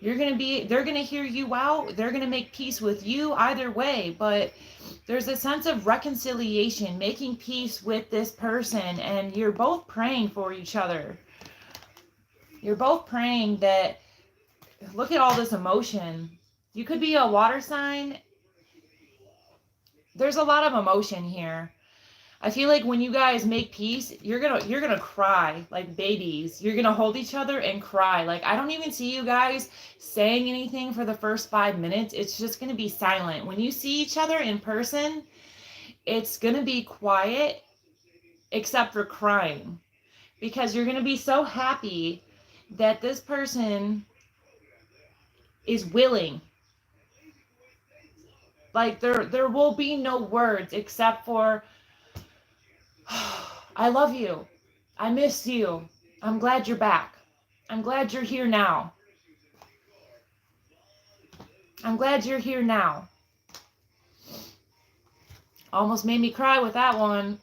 They're going to hear you out. They're going to make peace with you either way, but there's a sense of reconciliation, making peace with this person, and you're both praying for each other. You're both praying that, look at all this emotion. You could be a water sign. There's a lot of emotion here. I feel like when you guys make peace, you're gonna cry like babies. You're gonna hold each other and cry. Like, I don't even see you guys saying anything for the first 5 minutes. It's just gonna be silent. When you see each other in person, it's gonna be quiet, except for crying, because you're gonna be so happy that this person is willing. Like, there will be no words except for, I love you. I miss you. I'm glad you're back. I'm glad you're here now. I'm glad you're here now. Almost made me cry with that one.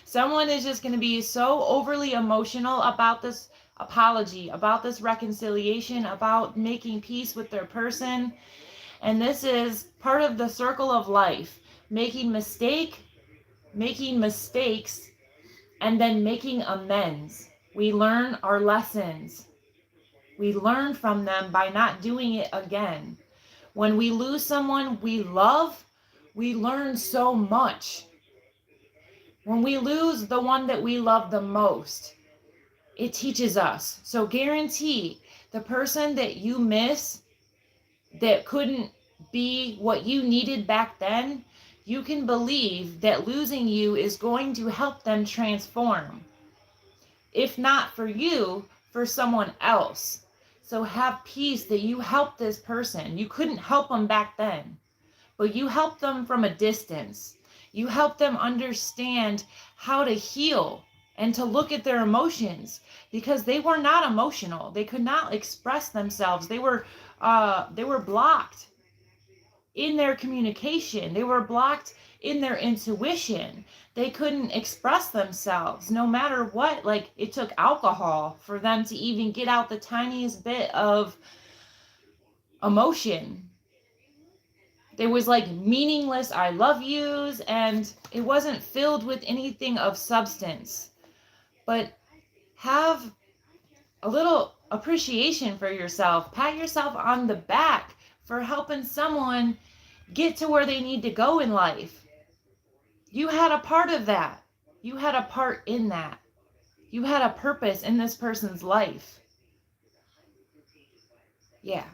Someone is just going to be so overly emotional about this apology, about this reconciliation, about making peace with their person. And this is part of the circle of life. Making mistakes, and then making amends. We learn our lessons. We learn from them by not doing it again. When we lose someone we love, we learn so much. When we lose the one that we love the most, it teaches us. So guarantee the person that you miss, that couldn't be what you needed back then, you can believe that losing you is going to help them transform. If not for you, for someone else. So have peace that you helped this person. You couldn't help them back then, but you helped them from a distance. You helped them understand how to heal and to look at their emotions, because they were not emotional. They could not express themselves. They were blocked in their communication. They were blocked in their intuition. They couldn't express themselves no matter what. Like, it took alcohol for them to even get out the tiniest bit of emotion. There was like meaningless I love yous, and it wasn't filled with anything of substance. But have a little appreciation for yourself. Pat yourself on the back for helping someone get to where they need to go in life. You had a part of that. You had a part in that. You had a purpose in this person's life. Yeah.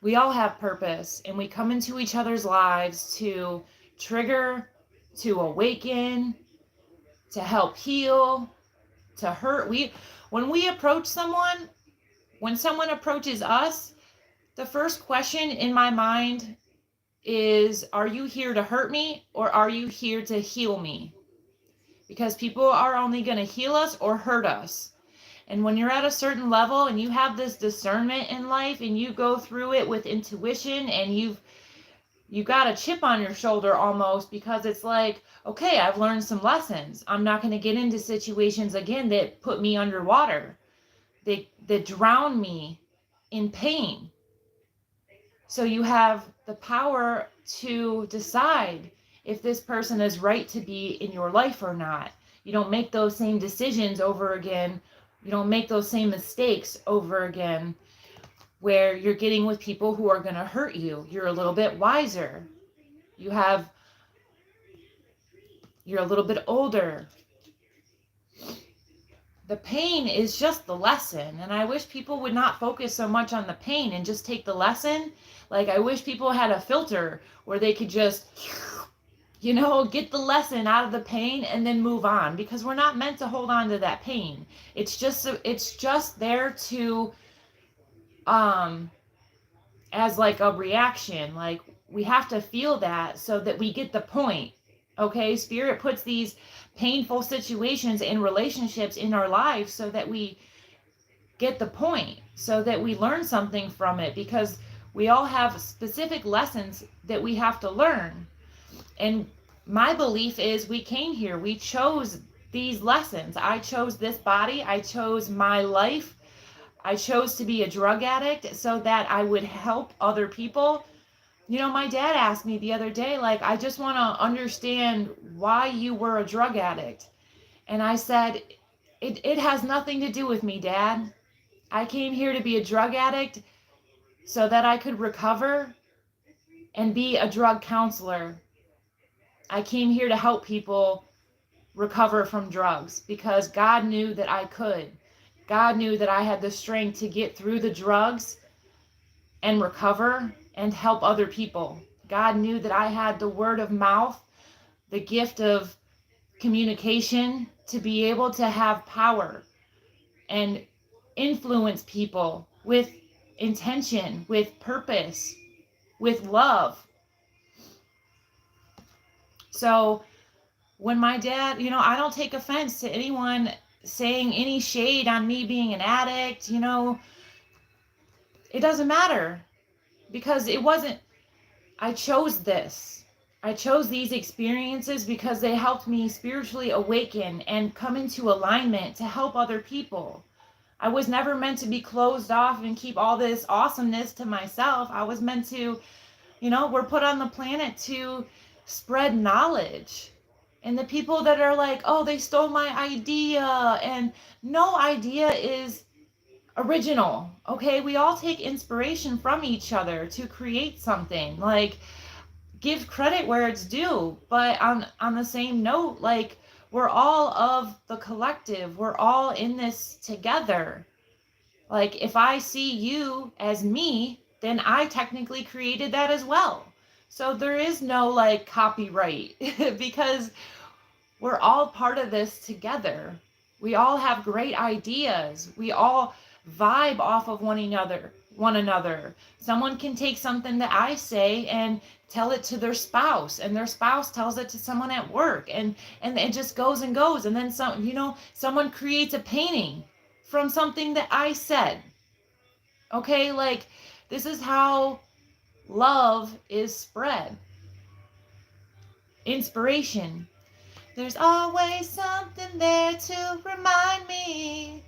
We all have purpose, and we come into each other's lives to trigger, to awaken, to help heal, to hurt. When we approach someone, when someone approaches us, the first question in my mind is, are you here to hurt me, or are you here to heal me? Because people are only going to heal us or hurt us. And when you're at a certain level and you have this discernment in life and you go through it with intuition, and you got a chip on your shoulder almost, because it's like, okay, I've learned some lessons. I'm not going to get into situations again that put me underwater, that drown me in pain. So you have the power to decide if this person is right to be in your life or not. You don't make those same decisions over again. You don't make those same mistakes over again where you're getting with people who are going to hurt you. You're a little bit wiser. You're a little bit older. The pain is just the lesson. And I wish people would not focus so much on the pain and just take the lesson. Like, I wish people had a filter where they could just, get the lesson out of the pain and then move on, because we're not meant to hold on to that pain. It's just there to, as like a reaction. Like, we have to feel that so that we get the point. Okay, Spirit puts these painful situations and relationships in our lives so that we get the point, so that we learn something from it, because we all have specific lessons that we have to learn. And my belief is we came here, we chose these lessons. I chose this body, I chose my life, I chose to be a drug addict so that I would help other people. You know, my dad asked me the other day, like, I just want to understand why you were a drug addict. And I said, it has nothing to do with me, Dad. I came here to be a drug addict so that I could recover and be a drug counselor. I came here to help people recover from drugs because God knew that I could. God knew that I had the strength to get through the drugs and recover and help other people. God knew that I had the word of mouth, the gift of communication to be able to have power and influence people with intention, with purpose, with love. So when my dad, I don't take offense to anyone saying any shade on me being an addict, it doesn't matter because it wasn't, I chose this. I chose these experiences because they helped me spiritually awaken and come into alignment to help other people. I was never meant to be closed off and keep all this awesomeness to myself. I was meant to, we're put on the planet to spread knowledge. And the people that are like, oh, they stole my idea, and no idea is original. Okay, we all take inspiration from each other to create something. Like, give credit where it's due, but on the same note, like, we're all of the collective. We're all in this together. Like, if I see you as me, then I technically created that as well. So there is no like copyright because we're all part of this together. We all have great ideas. We all vibe off of one another. Someone can take something that I say and tell it to their spouse, and their spouse tells it to someone at work, and it just goes and goes. And then someone creates a painting from something that I said. Okay, like, this is how love is spread. Inspiration. There's always something there to remind me.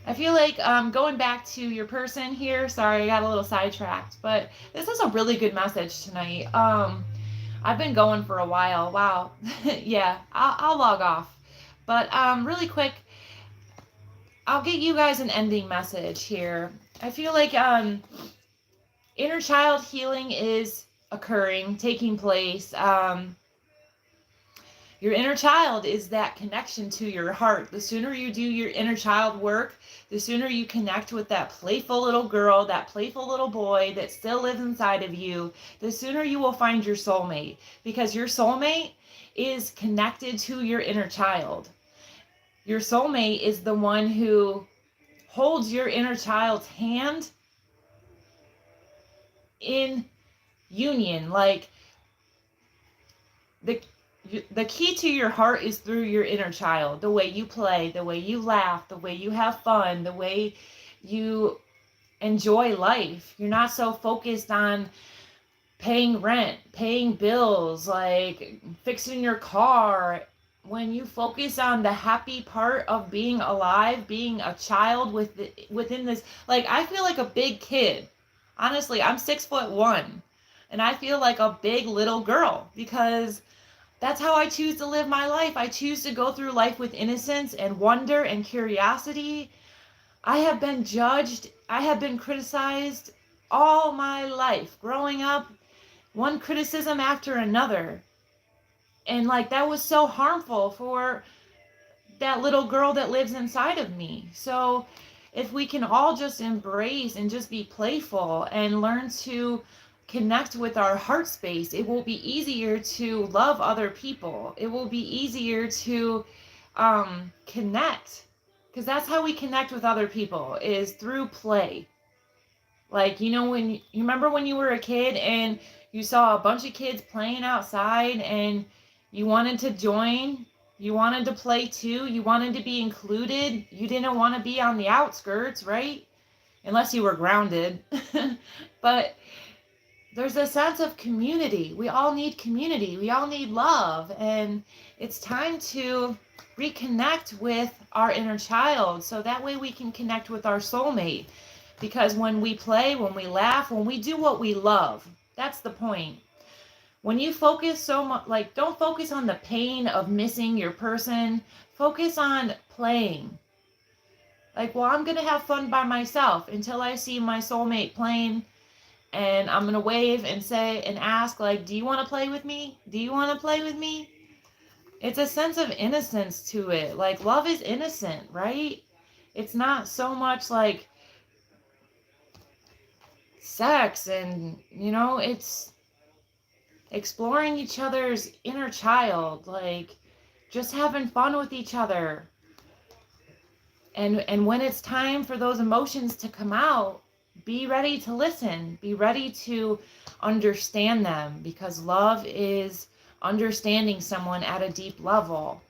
I feel like going back to your person here, sorry, I got a little sidetracked, but this is a really good message tonight. I've been going for a while. Wow. Yeah, I'll log off. But really quick, I'll get you guys an ending message here. I feel like inner child healing is occurring, taking place. Your inner child is that connection to your heart. The sooner you do your inner child work, the sooner you connect with that playful little girl, that playful little boy that still lives inside of you, the sooner you will find your soulmate, because your soulmate is connected to your inner child. Your soulmate is the one who holds your inner child's hand in union. Like, the key to your heart is through your inner child. The way you play, the way you laugh, the way you have fun, the way you enjoy life. You're not so focused on paying rent, paying bills, like fixing your car. When you focus on the happy part of being alive, being a child within this, like, I feel like a big kid. Honestly, I'm 6'1", and I feel like a big little girl because that's how I choose to live my life. I choose to go through life with innocence and wonder and curiosity. I have been judged. I have been criticized all my life. Growing up, one criticism after another. And like, that was so harmful for that little girl that lives inside of me. So if we can all just embrace and just be playful and learn to connect with our heart space, it will be easier to love other people. It will be easier to connect, because that's how we connect with other people, is through play. Like, when you remember when you were a kid and you saw a bunch of kids playing outside and you wanted to join, you wanted to play too, you wanted to be included, you didn't want to be on the outskirts, right? Unless you were grounded. But there's a sense of community. We all need community. We all need love. And it's time to reconnect with our inner child so that way we can connect with our soulmate. Because when we play, when we laugh, when we do what we love, that's the point. When you focus so much, like, don't focus on the pain of missing your person. Focus on playing. Like, well, I'm going to have fun by myself until I see my soulmate playing. And I'm going to wave and say and ask, like, do you want to play with me? Do you want to play with me? It's a sense of innocence to it. Like, love is innocent, right? It's not so much like sex and, it's exploring each other's inner child, like just having fun with each other. And when it's time for those emotions to come out, be ready to listen, be ready to understand them, because love is understanding someone at a deep level.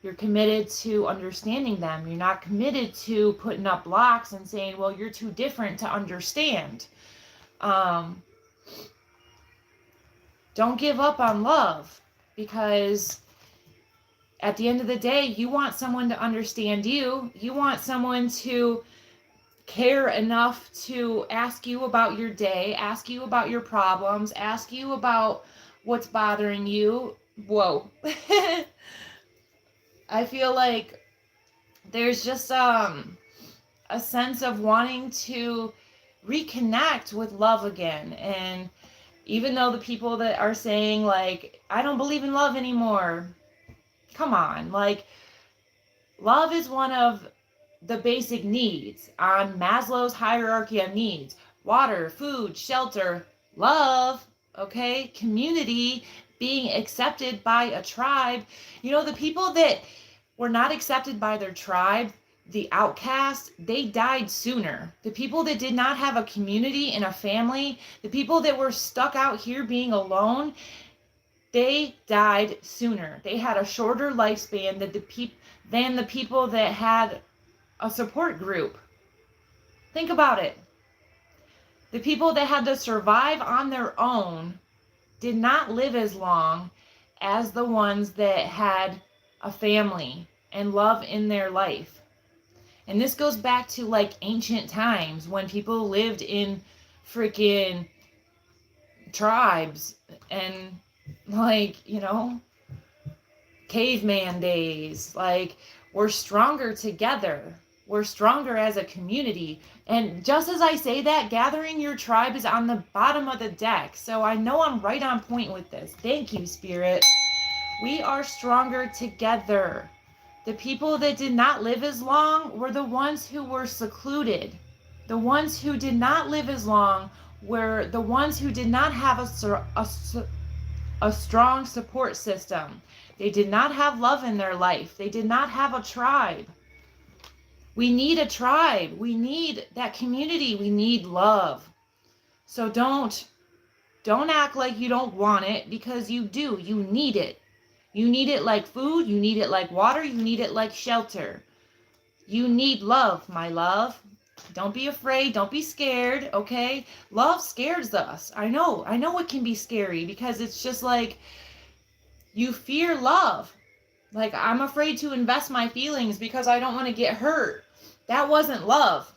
You're committed to understanding them. You're not committed to putting up blocks and saying, well, you're too different to understand. Don't give up on love, because at the end of the day, you want someone to understand you. You want someone to care enough to ask you about your day, ask you about your problems, ask you about what's bothering you. Whoa. I feel like there's just a sense of wanting to reconnect with love again. And even though the people that are saying, like, I don't believe in love anymore, come on, like, love is one of the basic needs on Maslow's hierarchy of needs. Water, food, shelter, love, okay? Community, being accepted by a tribe. The people that were not accepted by their tribe, the outcasts, they died sooner. The people that did not have a community and a family, the people that were stuck out here being alone, they died sooner. They had a shorter lifespan than the people that had a support group. Think about it. The people that had to survive on their own did not live as long as the ones that had a family and love in their life. And this goes back to like ancient times when people lived in freaking tribes and like, caveman days. Like, we're stronger together. We're stronger as a community. And just as I say that, gathering your tribe is on the bottom of the deck. So I know I'm right on point with this. Thank you, Spirit. We are stronger together. The people that did not live as long were the ones who were secluded. The ones who did not live as long were the ones who did not have a strong support system. They did not have love in their life. They did not have a tribe. We need a tribe. We need that community. We need love. So don't act like you don't want it, because you do. You need it. You need it like food. You need it like water. You need it like shelter. You need love, my love. Don't be afraid. Don't be scared, okay? Love scares us. I know it can be scary, because it's just like you fear love. Like, I'm afraid to invest my feelings because I don't want to get hurt. That wasn't love.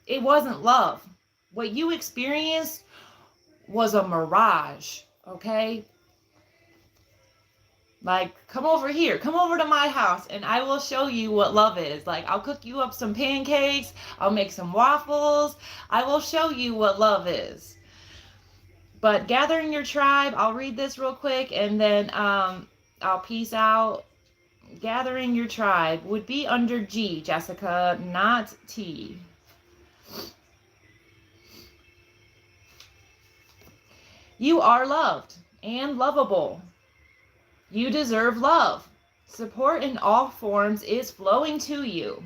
It wasn't love. What you experienced was a mirage, okay? Like, come over here. Come over to my house and I will show you what love is. Like, I'll cook you up some pancakes. I'll make some waffles. I will show you what love is. But gathering your tribe, I'll read this real quick and then I'll peace out. Gathering your tribe would be under G, Jessica, not T. You are loved and lovable. You deserve love. Support in all forms is flowing to you.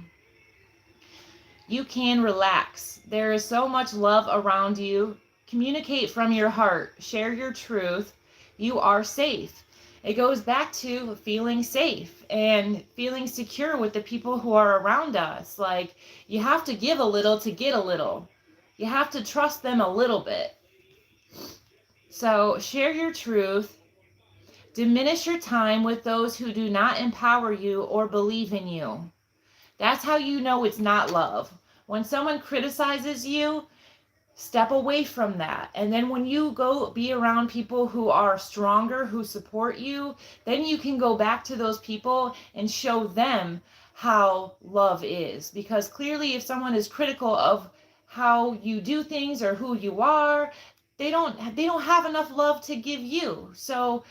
You can relax. There is so much love around you. Communicate from your heart. Share your truth. You are safe. It goes back to feeling safe and feeling secure with the people who are around us. Like, you have to give a little to get a little. You have to trust them a little bit. So share your truth. Diminish your time with those who do not empower you or believe in you. That's how you know it's not love. When someone criticizes you, step away from that. And then when you go be around people who are stronger, who support you, then you can go back to those people and show them how love is. Because clearly, if someone is critical of how you do things or who you are, they don't have enough love to give you. So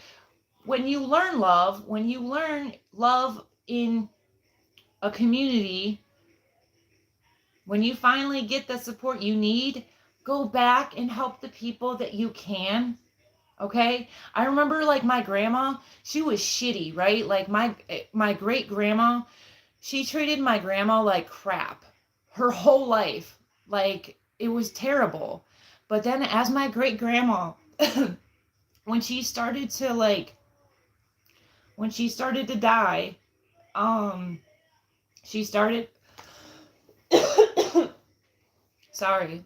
when you learn love in a community, when you finally get the support you need, go back and help the people that you can. Okay? I remember, like, my grandma, she was shitty, right? Like, my great grandma, she treated my grandma like crap her whole life. Like, it was terrible. But then as my great grandma, when she started to die, she started sorry.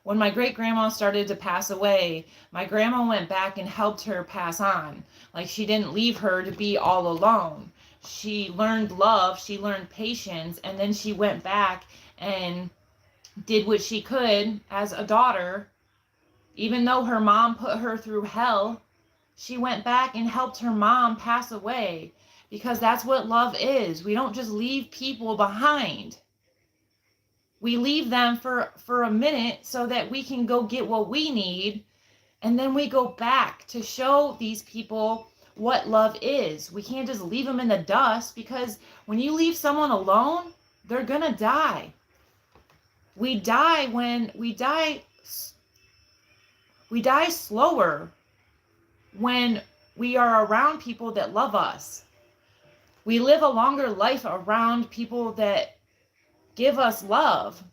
When my great grandma started to pass away, my grandma went back and helped her pass on. Like, she didn't leave her to be all alone. She learned love, she learned patience, and then she went back and did what she could as a daughter. Even though her mom put her through hell, she went back and helped her mom pass away, because that's what love is. We don't just leave people behind. We leave them for a minute so that we can go get what we need, and then we go back to show these people what love is. We can't just leave them in the dust, because when you leave someone alone, they're gonna die. We die slower when we are around people that love us. We live a longer life around people that give us love.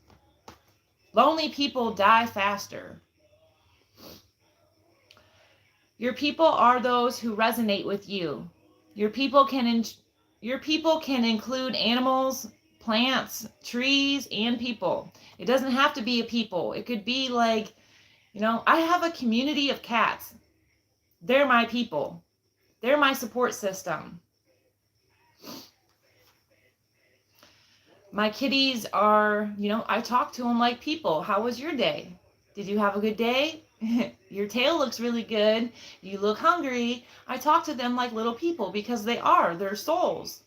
Lonely people die faster. Your people are those who resonate with you. Your people can include animals, plants, trees, and people. It doesn't have to be a people. It could be like, I have a community of cats. They're my people. They're my support system. My kitties are, I talk to them like people. How was your day? Did you have a good day? Your tail looks really good. You look hungry. I talk to them like little people, because they're souls.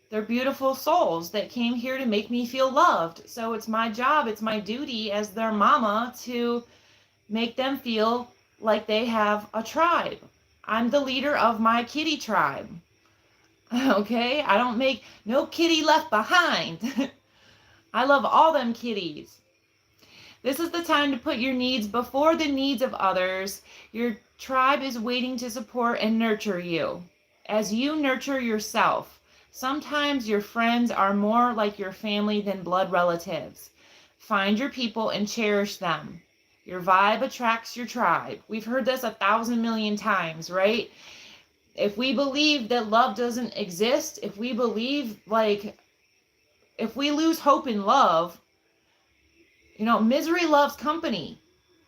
They're beautiful souls that came here to make me feel loved. So it's my job, it's my duty as their mama to make them feel like they have a tribe. I'm the leader of my kitty tribe. Okay? I don't make no kitty left behind. I love all them kitties. This is the time to put your needs before the needs of others. Your tribe is waiting to support and nurture you. As you nurture yourself, sometimes your friends are more like your family than blood relatives. Find your people and cherish them. Your vibe attracts your tribe. We've heard this 1,000 million times, right? If we believe that love doesn't exist, if we believe, if we lose hope in love, misery loves company.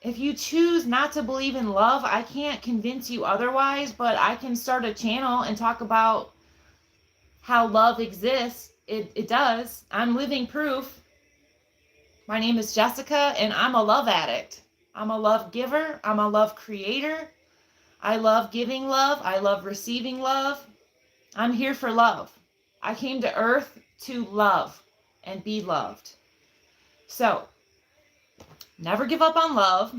If you choose not to believe in love, I can't convince you otherwise, but I can start a channel and talk about how love exists. It does. I'm living proof. My name is Jessica, and I'm a love addict. I'm a love giver. I'm a love creator. I love giving love. I love receiving love. I'm here for love. I came to earth to love and be loved. So, never give up on love.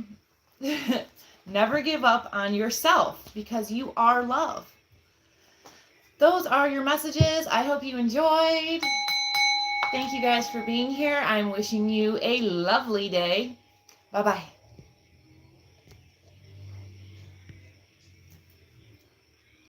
Never give up on yourself, because you are love. Those are your messages. I hope you enjoyed. Thank you guys for being here. I'm wishing you a lovely day. Bye-bye.